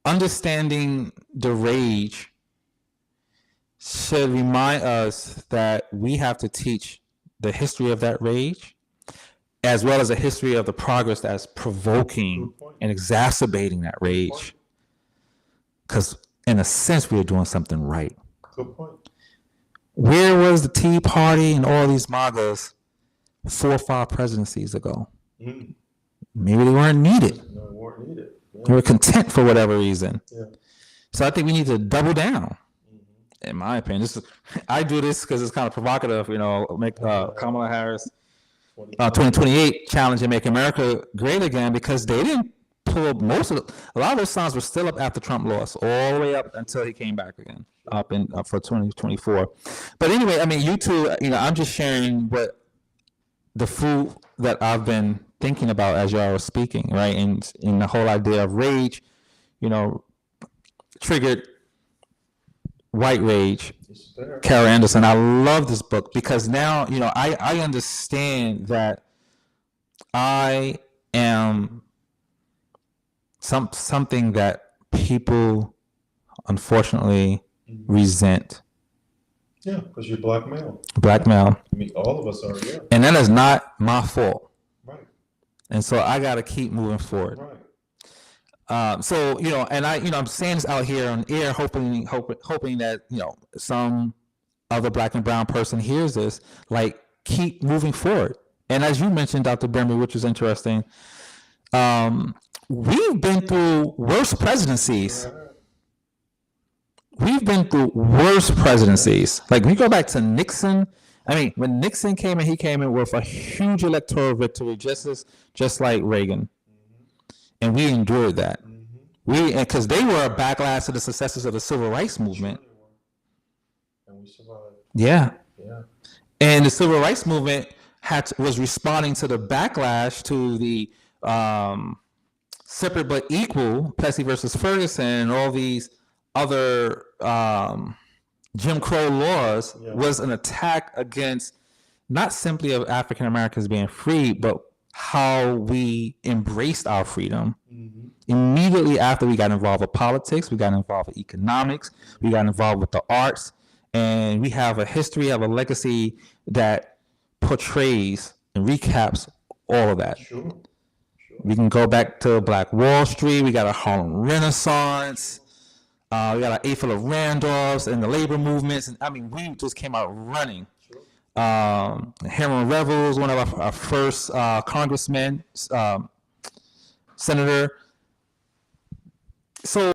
understanding the rage should remind us that we have to teach the history of that rage, as well as a history of the progress that's provoking and exacerbating that rage. Because in a sense, we're doing something right. Good point. Where was the Tea Party and all these MAGAs 4 or 5 presidencies ago? Maybe they weren't needed. No, they weren't needed. Yeah. They were content for whatever reason. Yeah. So I think we need to double down. In my opinion, I do this because it's kind of provocative, make Kamala Harris 2028 challenge and make America great again, because they didn't pull up a lot of those signs were still up after Trump lost, all the way up until he came back again, up for 2024. But anyway, I mean, you two, I'm just sharing what the fruit that I've been thinking about as y'all were speaking, right? And in the whole idea of rage, triggered white rage. Kara Anderson. I love this book because now, I understand that I am something that people unfortunately resent. Yeah, because you're black male. Black male. I mean, all of us are, yeah. And that is not my fault. Right. And so I got to keep moving forward. Right. So, and I'm saying this out here on air, hoping that, some other black and brown person hears this, like, keep moving forward. And as you mentioned, Dr. Berman, which is interesting, we've been through worse presidencies. We've been through worse presidencies. Like, we go back to Nixon. I mean, when Nixon came in, he came in with a huge electoral victory, just like Reagan. And we endured that. Because they were a backlash to the successes of the civil rights movement. And we survived. Yeah. Yeah. And the civil rights movement was responding to the backlash to the separate but equal Plessy versus Ferguson and all these other Jim Crow laws. Yeah. Was an attack against not simply of African Americans being free, but how we embraced our freedom. Immediately after we got involved with politics, we got involved with economics, we got involved with the arts, and we have a history of a legacy that portrays and recaps all of that. Sure. We can go back to Black Wall Street, we got a Harlem Renaissance, we got our April of Randolphs and the labor movements, and I mean, we just came out running. Herman Revels, one of our first congressmen, senator. So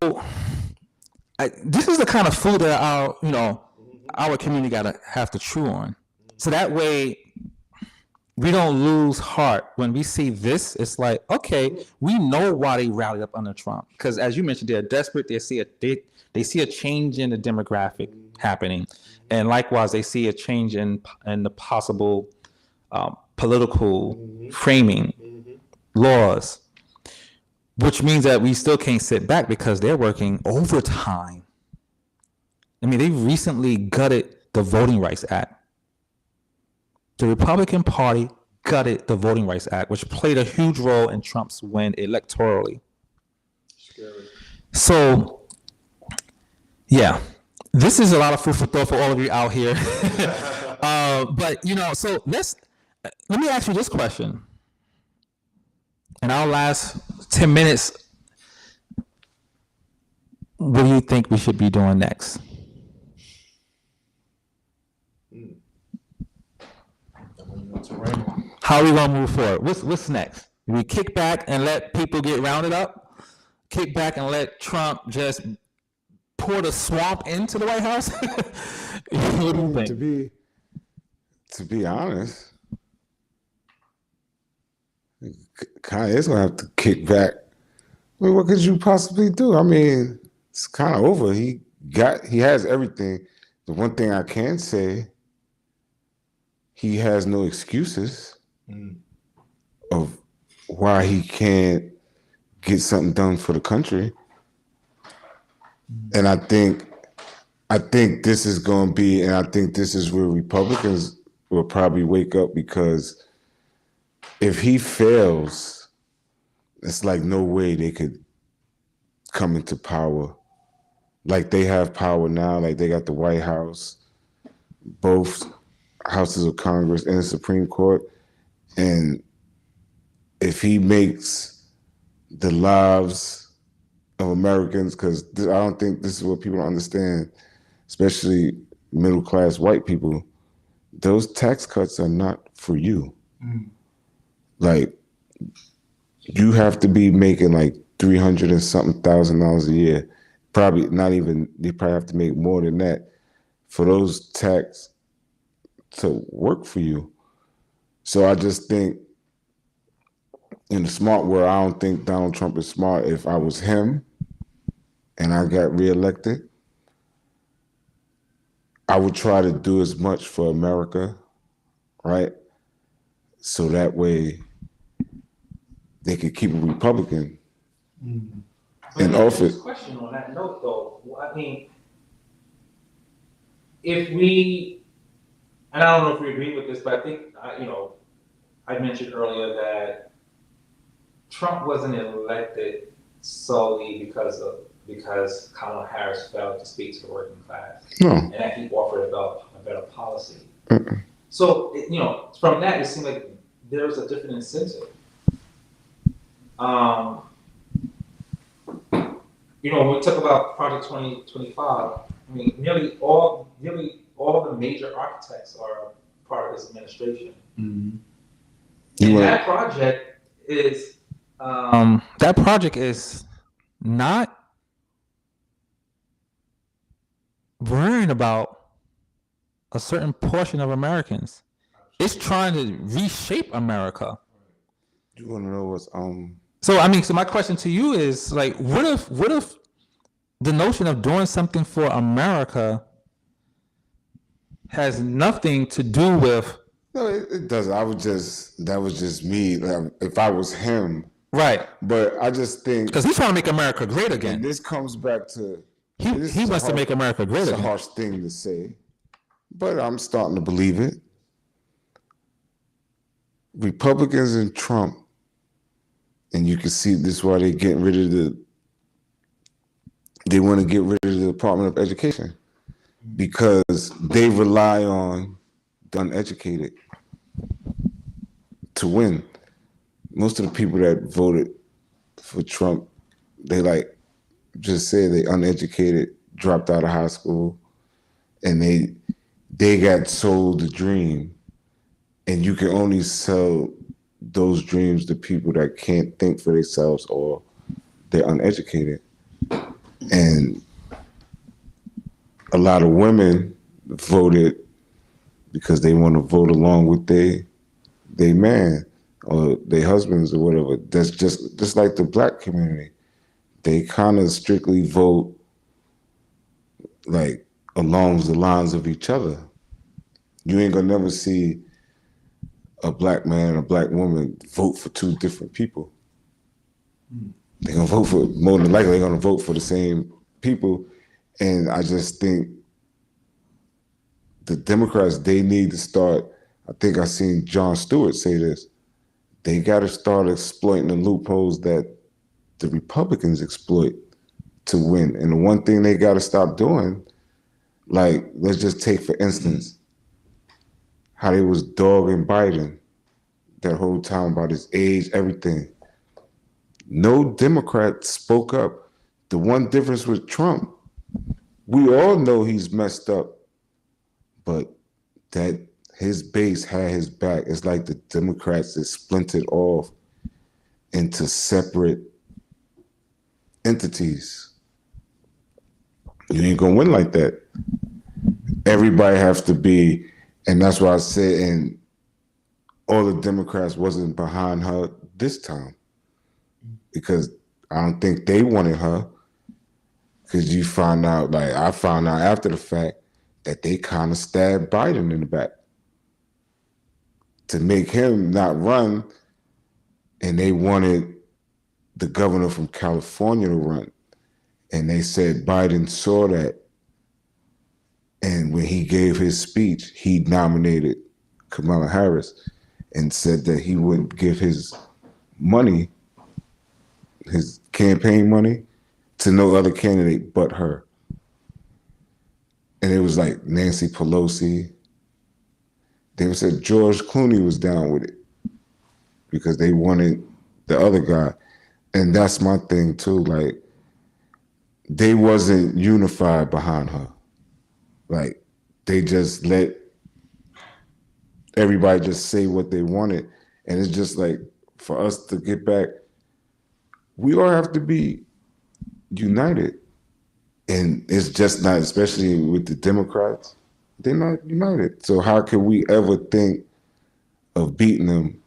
this is the kind of food that our community gotta have to chew on. So that way we don't lose heart when we see this. It's like, okay, we know why they rallied up under Trump, because as you mentioned, they're desperate. They see a change in the demographic happening, and likewise they see a change in the possible political framing laws. which means that we still can't sit back because they're working overtime. I mean, they recently gutted the Voting Rights Act. The Republican Party gutted the Voting Rights Act, which played a huge role in Trump's win electorally. Scary. So, yeah, this is a lot of food for thought for all of you out here. But, you know, so let me ask you this question. And our last 10 minutes, what do you think we should be doing next? How are we gonna move forward? What's next? We kick back and let people get rounded up? Kick back and let Trump just pour the swamp into the White House? What do you think? To be honest, Kanye's gonna have to kick back. I mean, what could you possibly do? I mean, it's kind of over. He has everything. The one thing I can say, he has no excuses of why he can't get something done for the country. And I think this is going to be, and I think this is where Republicans will probably wake up, because if he fails, it's like no way they could come into power. Like they have power now, like they got the White House, both houses of Congress and the Supreme Court. And if he makes the lives of Americans, because I don't think this is what people don't understand, especially middle-class white people, those tax cuts are not for you. Like, you have to be making like $300 and something thousand a year. Probably not even, they probably have to make more than that for those tax to work for you. So I just think in the smart world, I don't think Donald Trump is smart. If I was him and I got reelected, I would try to do as much for America, right? So that way they could keep a Republican in office. Question on that note, though. I mean, if we, and I don't know if we agree with this, but I think, I mentioned earlier that Trump wasn't elected solely because Kamala Harris failed to speak to the working class, and that he offered a better policy. So, from that, it seemed like there was a different incentive. When we talk about Project 2025, I mean, nearly all the major architects are part of this administration. And that project is not worrying about a certain portion of Americans. It's trying to reshape America. You want to know what's So my question to you is, like, what if the notion of doing something for America has nothing to do with? No, it doesn't. That was just me. Like, if I was him, Right. But I just think, because he's trying to make America great again. And this comes back to he wants to make America great again. It's a harsh thing to say, but I'm starting to believe it. Republicans and Trump, and you can see this is why they're getting rid of they want to get rid of the Department of Education, because they rely on the uneducated to win. Most of the people that voted for Trump, they just say they uneducated, dropped out of high school, and they got sold the dream. And you can only sell those dreams to people that can't think for themselves or they're uneducated. And a lot of women voted because they want to vote along with their man or their husbands or whatever. That's just like the black community. They kind of strictly vote like along the lines of each other. You ain't gonna never see a black man and a black woman vote for two different people. they're gonna vote for, more than likely, they're gonna vote for the same people. And I just think the Democrats, they need to start. I think I seen Jon Stewart say this. They got to start exploiting the loopholes that the Republicans exploit to win. And the one thing they got to stop doing, like, let's just take for instance how they was dogging Biden that whole time about his age, everything. No Democrat spoke up. The one difference with Trump, we all know he's messed up, but that his base had his back. It's like the Democrats is splintered off into separate entities. You ain't gonna win like that. Everybody has to be, and that's why I said, and all the Democrats wasn't behind her this time, because I don't think they wanted her. Because you find out, like I found out after the fact, that they kind of stabbed Biden in the back to make him not run, and they wanted the governor from California to run. And they said Biden saw that, and when he gave his speech, he nominated Kamala Harris and said that he wouldn't give his money, his campaign money, to no other candidate but her. And it was like Nancy Pelosi. They said George Clooney was down with it because they wanted the other guy. And that's my thing too. Like, they wasn't unified behind her. Like, they just let everybody just say what they wanted. And it's just like, for us to get back, we all have to be united. And it's just not, especially with the Democrats, they're not united. So how can we ever think of beating them?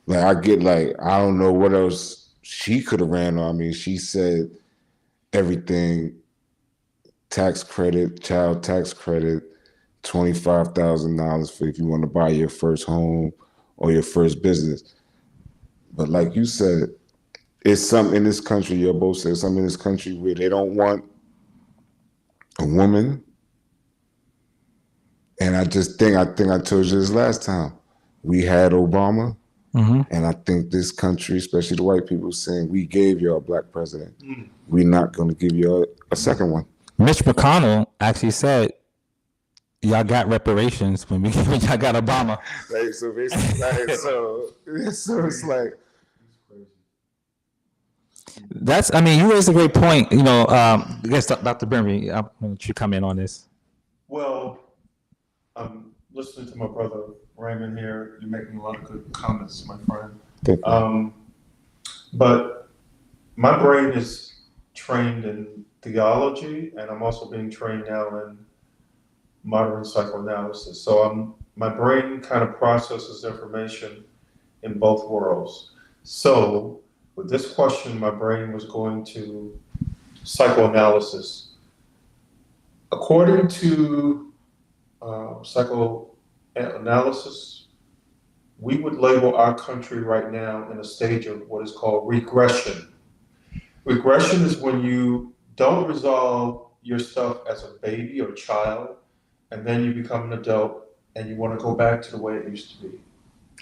Like, I get, like, I don't know what else she could have ran on. I mean, she said everything, tax credit, child tax credit, $25,000 for if you want to buy your first home or your first business. But like you said, it's something in this country, you both said, something in this country where they don't want a woman. And I think I told you this last time. We had Obama, and I think this country, especially the white people, saying, we gave you a black president. We're not going to give you a second one. Mitch McConnell actually said, y'all got reparations when y'all got Obama. Like, so basically, like, so it's like, That's, I mean, you raised a great point. You know, I guess Dr. Brimley, I want you to come in on this. Well, I'm listening to my brother Raymond here. You're making a lot of good comments, my friend. thank you. But my brain is trained in theology, and I'm also being trained now in modern psychoanalysis. So my brain kind of processes information in both worlds. So with this question, my brain was going to psychoanalysis. According to psychoanalysis, we would label our country right now in a stage of what is called regression. Regression is when you don't resolve your stuff as a baby or child, and then you become an adult and you want to go back to the way it used to be.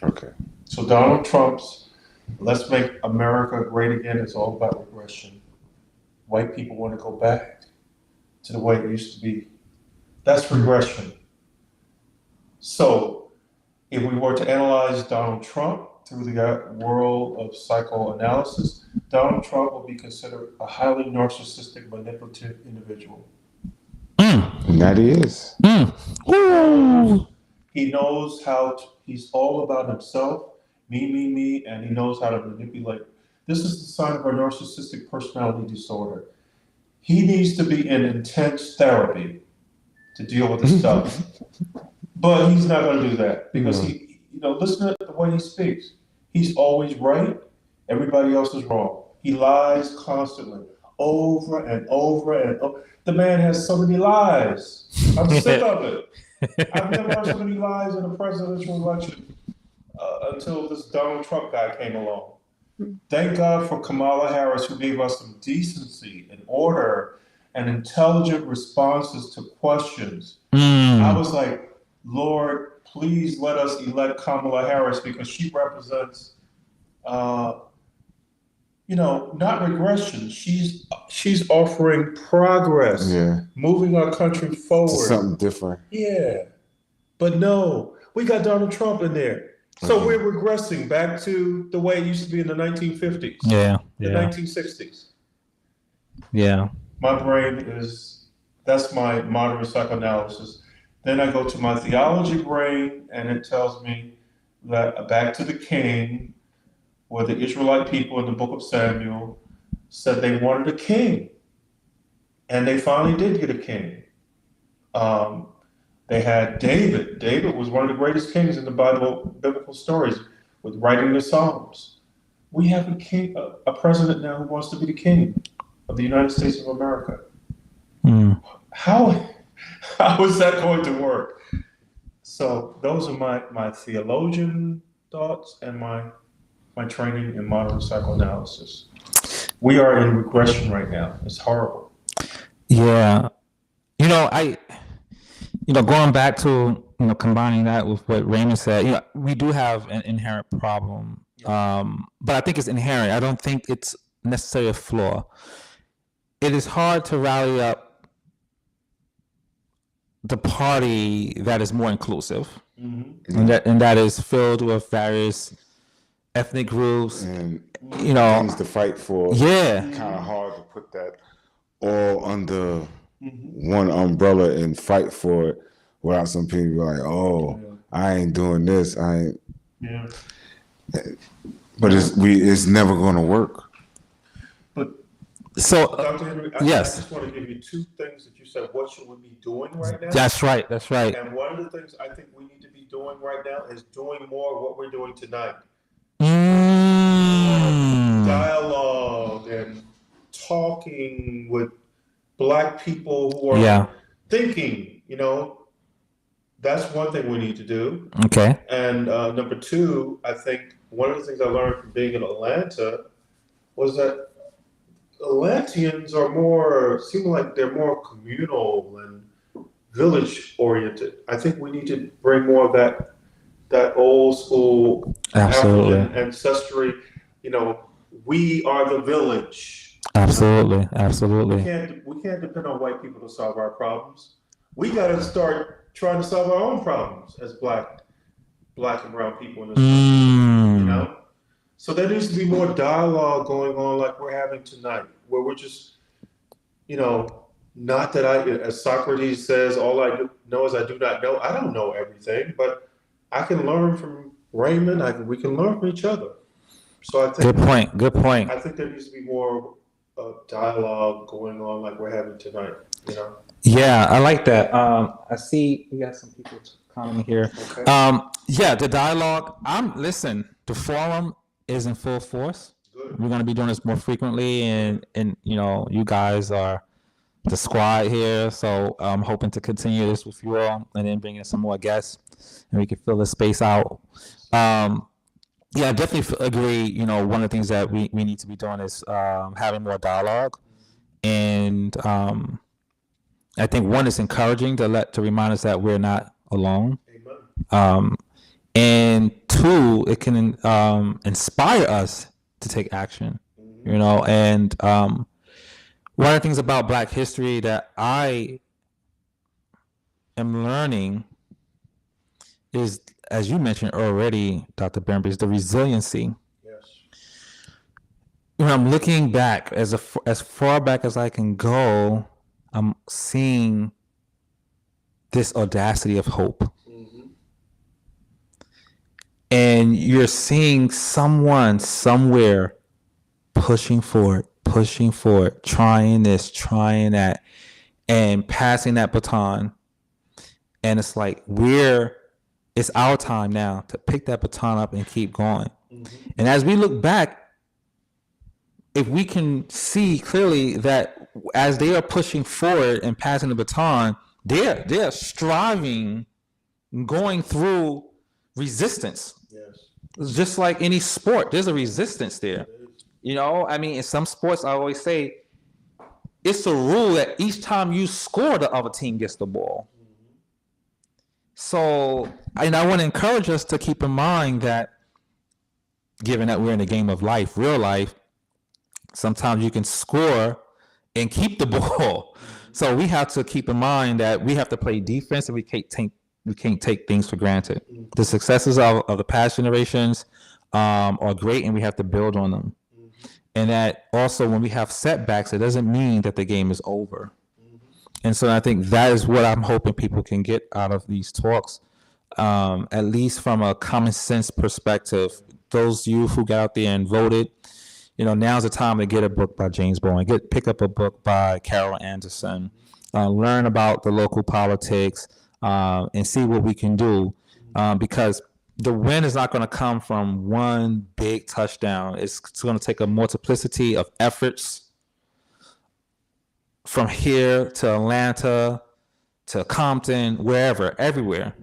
Okay. So Donald Trump's "Let's Make America Great Again" is all about regression. White people want to go back to the way it used to be. That's regression. So if we were to analyze Donald Trump through the world of psychoanalysis, Donald Trump will be considered a highly narcissistic, manipulative individual. And that he is. He knows he's all about himself, me, and he knows how to manipulate. This is the sign of a narcissistic personality disorder. He needs to be in intense therapy to deal with this stuff. But he's not going to do that because he, listen to the way he speaks. He's always right. Everybody else is wrong. He lies constantly, over and over and over. The man has so many lies. I'm sick of it. I've never heard so many lies in a presidential election until this Donald Trump guy came along. Thank God for Kamala Harris, who gave us some decency and order and intelligent responses to questions. I was like, Lord, please let us elect Kamala Harris because she represents, not regression. She's offering progress, Yeah. moving our country To forward. something different. Yeah, but no, we got Donald Trump in there. So we're regressing back to the way it used to be in the 1950s, Yeah. the 1960s. Yeah. My brain that's my modern psychoanalysis. Then I go to my theology brain, and it tells me that back to the king, where the Israelite people in the book of Samuel said they wanted a king, and they finally did get a king. They had David. David was one of the greatest kings in the biblical stories, with writing the Psalms. We have a king, a president now who wants to be the king of the United States of America. How is that going to work? So those are my theologian thoughts and my training in modern psychoanalysis. We are in regression right now. It's horrible. Yeah. Going back to, combining that with what Raymond said, we do have an inherent problem. But I think it's inherent. I don't think it's necessarily a flaw. It is hard to rally up the party that is more inclusive, and that is filled with various ethnic groups, and things to fight for. Yeah. Kind of hard to put that all under one umbrella and fight for it without some people like, I ain't doing this. I ain't. Yeah. But it's never going to work. So, Dr. Henry, yes. I just want to give you two things that you said. What should we be doing right now? That's right. And one of the things I think we need to be doing right now is doing more of what we're doing tonight. Dialogue and talking with Black people who are thinking, that's one thing we need to do. Okay. And number two, I think one of the things I learned from being in Atlanta was that Atlanteans seem like they're more communal and village oriented. I think we need to bring more of that old school African ancestry. We are the village. Absolutely. We can't depend on white people to solve our problems. We got to start trying to solve our own problems as black and brown people in this country. So there needs to be more dialogue going on like we're having tonight, where we're just, not that as Socrates says, all I know is I do not know. I don't know everything, but I can learn from Raymond. We can learn from each other. So I think Good point. I think there needs to be more dialogue going on like we're having tonight. Yeah, I like that. I see we got some people commenting here. Okay. The dialogue. The forum is in full force. Good. We're going to be doing this more frequently, and you guys are the squad here, so I'm hoping to continue this with you all, and then bring in some more guests, and we can fill the space out. I definitely agree. One of the things that we need to be doing is having more dialogue, and I think one is encouraging to remind us that we're not alone. Amen. And two, it can inspire us to take action. And one of the things about Black history that I am learning is, as you mentioned already, Dr. Bernby, is the resiliency. Yes. When I'm looking back, as far back as I can go, I'm seeing this audacity of hope. And you're seeing someone somewhere pushing forward, trying this, trying that, and passing that baton. And it's like, it's our time now to pick that baton up and keep going. And as we look back, if we can see clearly that as they are pushing forward and passing the baton, they're striving, going through resistance. Yes. Just like any sport, there's a resistance there. You know, I mean, in some sports, I always say it's a rule that each time you score, the other team gets the ball. So, and I want to encourage us to keep in mind that, given that we're in a game of life, real life, sometimes you can score and keep the ball. So we have to keep in mind that we have to play defense, and we can't take things for granted. The successes of the past generations are great, and we have to build on them. And that also, when we have setbacks, it doesn't mean that the game is over. And so I think that is what I'm hoping people can get out of these talks, at least from a common sense perspective. Those youth who got out there and voted, you know, now's the time to get a book by James Bowen, pick up a book by Carol Anderson, learn about the local politics, and see what we can do, because the win is not going to come from one big touchdown. It's going to take a multiplicity of efforts from here to Atlanta to Compton, wherever, everywhere.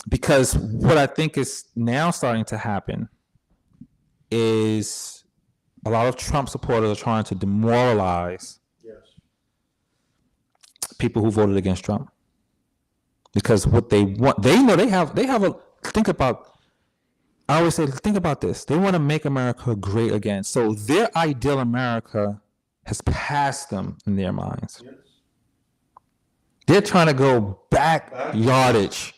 Because what I think is now starting to happen is a lot of Trump supporters are trying to demoralize people who voted against Trump. Because what they want, they know they have a, think about, I always say, think about this. They want to make America great again. So their ideal America has passed them in their minds. They're trying to go back yardage.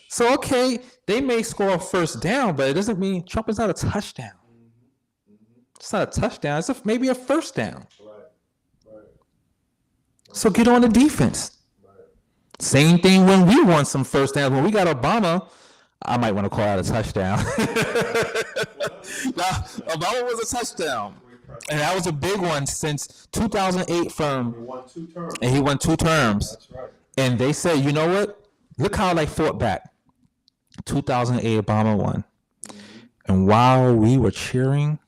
So, okay, they may score a first down, but it doesn't mean Trump is not a touchdown. It's not a touchdown. It's maybe a first down. So get on the defense. Same thing when we won some first downs. When we got Obama, I might want to call out a touchdown. Now, Obama was a touchdown. And that was a big one since 2008 from, and he won 2 terms. That's right. And they said, you know what? Look how they fought back. 2008, Obama won. And while we were cheering,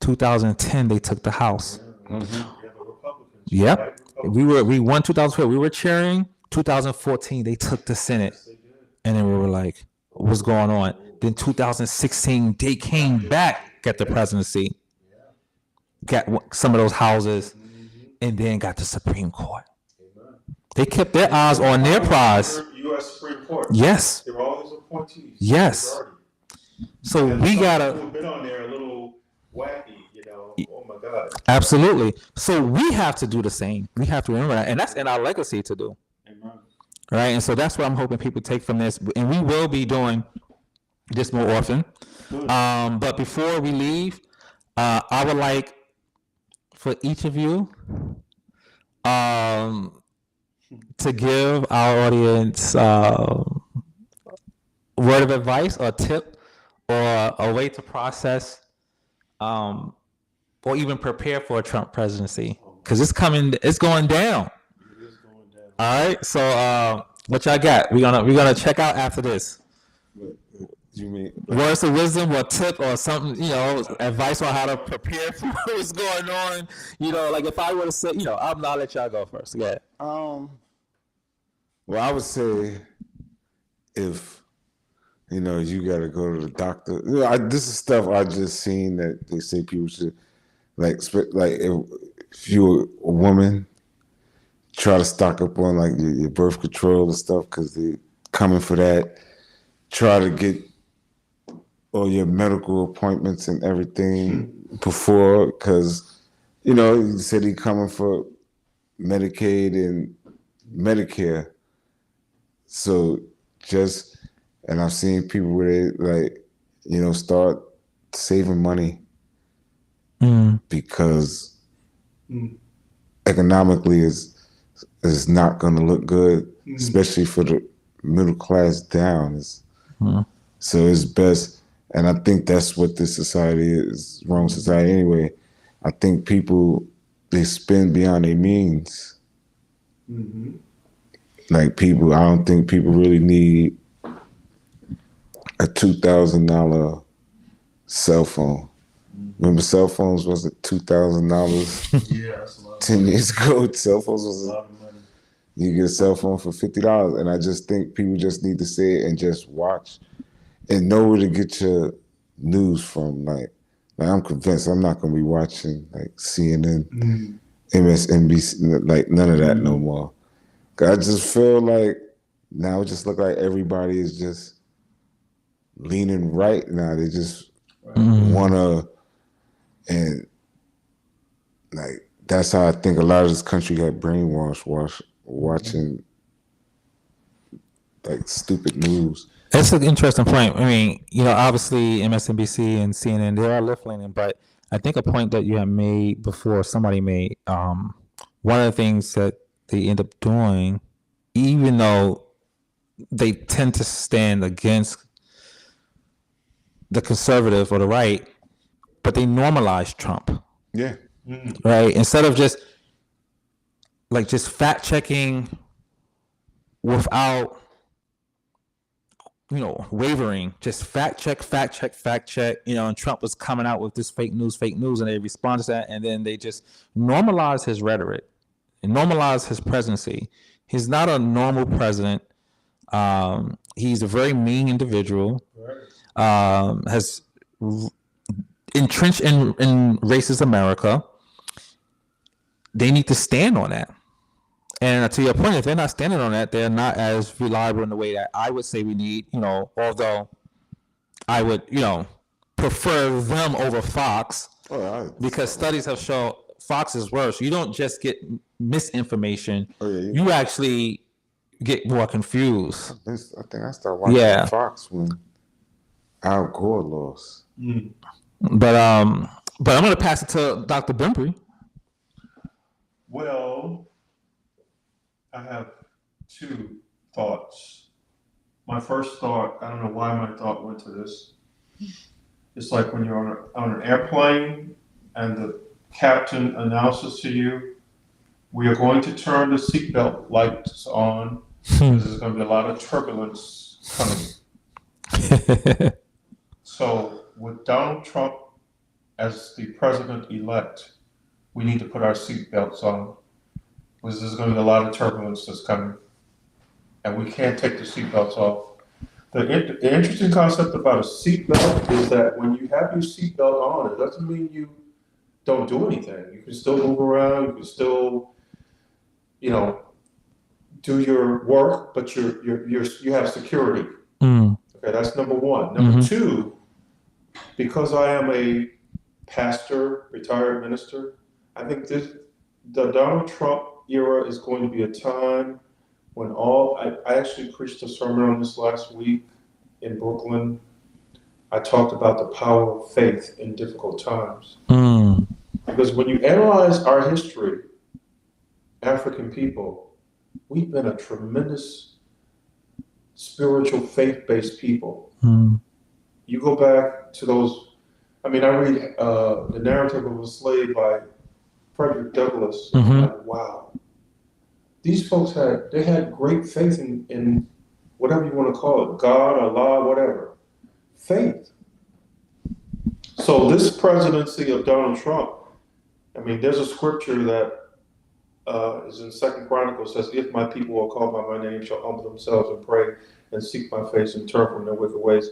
2010, they took the House. Yep. We won 2012. We were cheering. 2014, they took the Senate. And then we were like, what's going on? Then 2016, they came back, got the presidency, got some of those houses, and then got the Supreme Court. They kept their eyes on their prize. U.S. Supreme Court. Yes. They were all those appointees. Yes. So we gotta. Who've been on there a little wacky, you know. Oh my God. Absolutely. So we have to do the same. We have to remember that, and that's in our legacy to do. Amen. Right, and so that's what I'm hoping people take from this, and we will be doing this more often. But before we leave, I would like for each of you to give our audience word of advice or tip or a way to process or even prepare for a Trump presidency, because it's going down. All right, so what y'all got? We're gonna check out after this. You mean words of wisdom or tip or something, you know, advice on how to prepare for what's going on? You know, like if I were to say, you know, I'll let y'all go first. Go ahead. Well, I would say if, you know, you got to go to the doctor. You know, this is stuff I just seen that they say people should, like if you're a woman, try to stock up on like your birth control and stuff, because they're coming for that. Try to get all your medical appointments and everything before, because, you know, you said he's coming for Medicaid and Medicare. So and I've seen people where they, like, you know, start saving money because economically is not going to look good, especially for the middle class down. So it's best, and I think that's what this society is, wrong society anyway. I think people, they spend beyond their means. Like I don't think people really need a $2,000 cell phone. Remember, cell phones wasn't $2,000. Yeah, that's a lot. 10 years ago, cell phones was a lot of money. You get a cell phone for $50, and I just think people just need to sit and just watch and know where to get your news from. Like I'm convinced I'm not gonna be watching like CNN, MSNBC, like none of that no more. I just feel like now it just look like everybody is just leaning right now. They just wanna, and like that's how I think a lot of this country got brainwashed, watching like stupid news. That's an interesting point. I mean, obviously MSNBC and CNN, they are left leaning, but I think a point that you have made before, somebody made, one of the things that they end up doing, even though they tend to stand against the conservative or the right, but they normalize Trump, Yeah. right? Instead of just fact checking without wavering, just fact check. And Trump was coming out with this fake news, and they responded to that, and then they just normalize his rhetoric and normalize his presidency. He's not a normal president. He's a very mean individual. Has entrenched in racist America. They need to stand on that. And to your point, if they're not standing on that, they're not as reliable in the way that I would say we need, although I would, prefer them over Fox, because studies have shown Fox is worse. You don't just get misinformation. You actually get more confused. I think I started watching Fox when Al Gore lost. But I'm going to pass it to Dr. Bembry. Well, I have two thoughts. My first thought, I don't know why my thought went to this. It's like when you're on an airplane and the captain announces to you, we are going to turn the seatbelt lights on because there's going to be a lot of turbulence coming. So with Donald Trump as the president-elect, we need to put our seatbelts on, because there's going to be a lot of turbulence that's coming, and we can't take the seatbelts off. The interesting concept about a seatbelt is that when you have your seatbelt on, it doesn't mean you don't do anything. You can still move around, you can still, do your work, but you have security. Okay, that's number one. Number two, because I am a pastor, retired minister, I think the Donald Trump era is going to be a time when I actually preached a sermon on this last week in Brooklyn. I talked about the power of faith in difficult times. Because when you analyze our history, African people, we've been a tremendous spiritual faith-based people. You go back to those, I read The Narrative of a Slave by Frederick Douglass. I'm like, wow. These folks had great faith in whatever you want to call it, God, Allah, whatever. Faith. So this presidency of Donald Trump, there's a scripture that is in 2 Chronicles, says, if my people will call by my name shall humble themselves and pray and seek my face and turn from their wicked ways.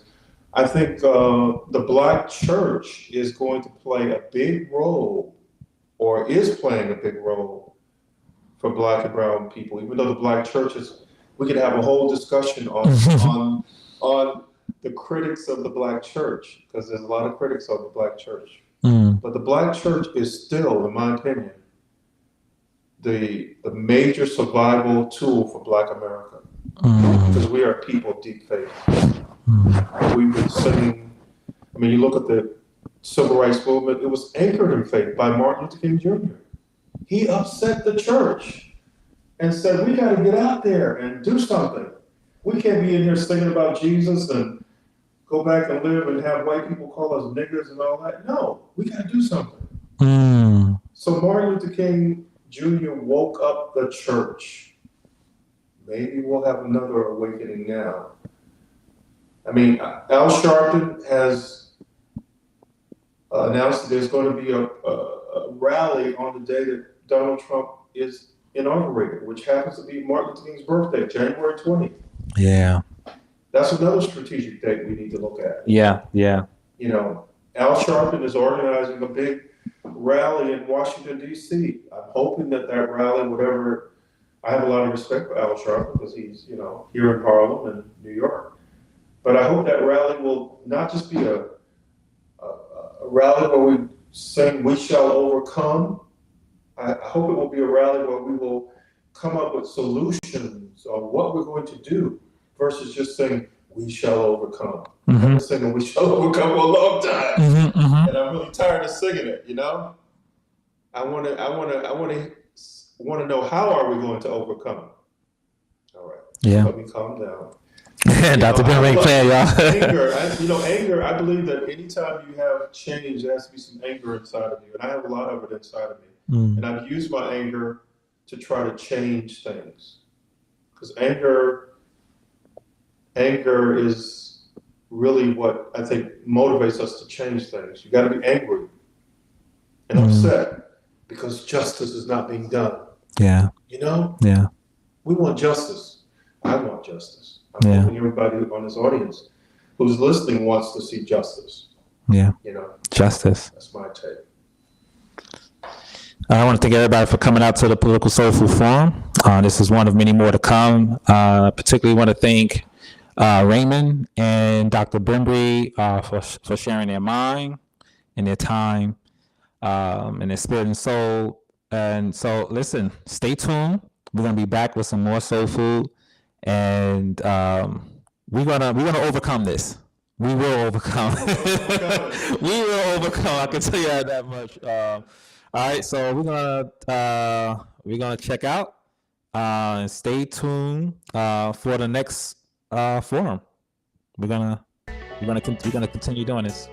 I think the Black church is going to play a big role, or is playing a big role, for Black and brown people. Even though the Black church we could have a whole discussion on the critics of the Black church, because there's a lot of critics of the Black church. But the Black church is still, in my opinion, the major survival tool for Black America, because we are a people of deep faith. We've been singing. You look at the civil rights movement; it was anchored in faith by Martin Luther King Jr. He upset the church and said, "We got to get out there and do something. We can't be in here singing about Jesus and go back and live and have white people call us niggers and all that. No, we got to do something." So Martin Luther King Jr. woke up the church. Maybe we'll have another awakening now. Al Sharpton has announced that there's going to be a rally on the day that Donald Trump is inaugurated, which happens to be Martin Luther King's birthday, January 20th. Yeah. That's another strategic thing we need to look at. Yeah. You know, Al Sharpton is organizing a big rally in Washington, D.C. I'm hoping that rally, whatever, I have a lot of respect for Al Sharpton because he's, you know, here in Harlem and New York. But I hope that rally will not just be a rally where we sing "We Shall Overcome." I hope it will be a rally where we will come up with solutions on what we're going to do versus just saying "We shall overcome." I've been singing "We shall overcome" for a long time, and I'm really tired of singing it. You know, I want to know how are we going to overcome. All right. Yeah. Let me calm down. Dr. Ben ain't playing, y'all. Anger, I believe that anytime you have change, there has to be some anger inside of you. And I have a lot of it inside of me. And I've used my anger to try to change things. Because anger is really what I think motivates us to change things. You got to be angry and upset because justice is not being done. Yeah. You know? Yeah. We want justice. I want justice. I'm hoping everybody on this audience who's listening wants to see justice. Yeah. You know? Justice. That's my take. I want to thank everybody for coming out to the Political Soul Food Forum. This is one of many more to come. Particularly want to thank Raymond and Dr. Bembry for sharing their mind and their time and their spirit and soul. And so, listen, stay tuned. We're gonna be back with some more soul food, and we're gonna overcome this. We will overcome. We will overcome. I can tell you that much. All right, so we're gonna check out and stay tuned for the next forum. We're gonna continue doing this.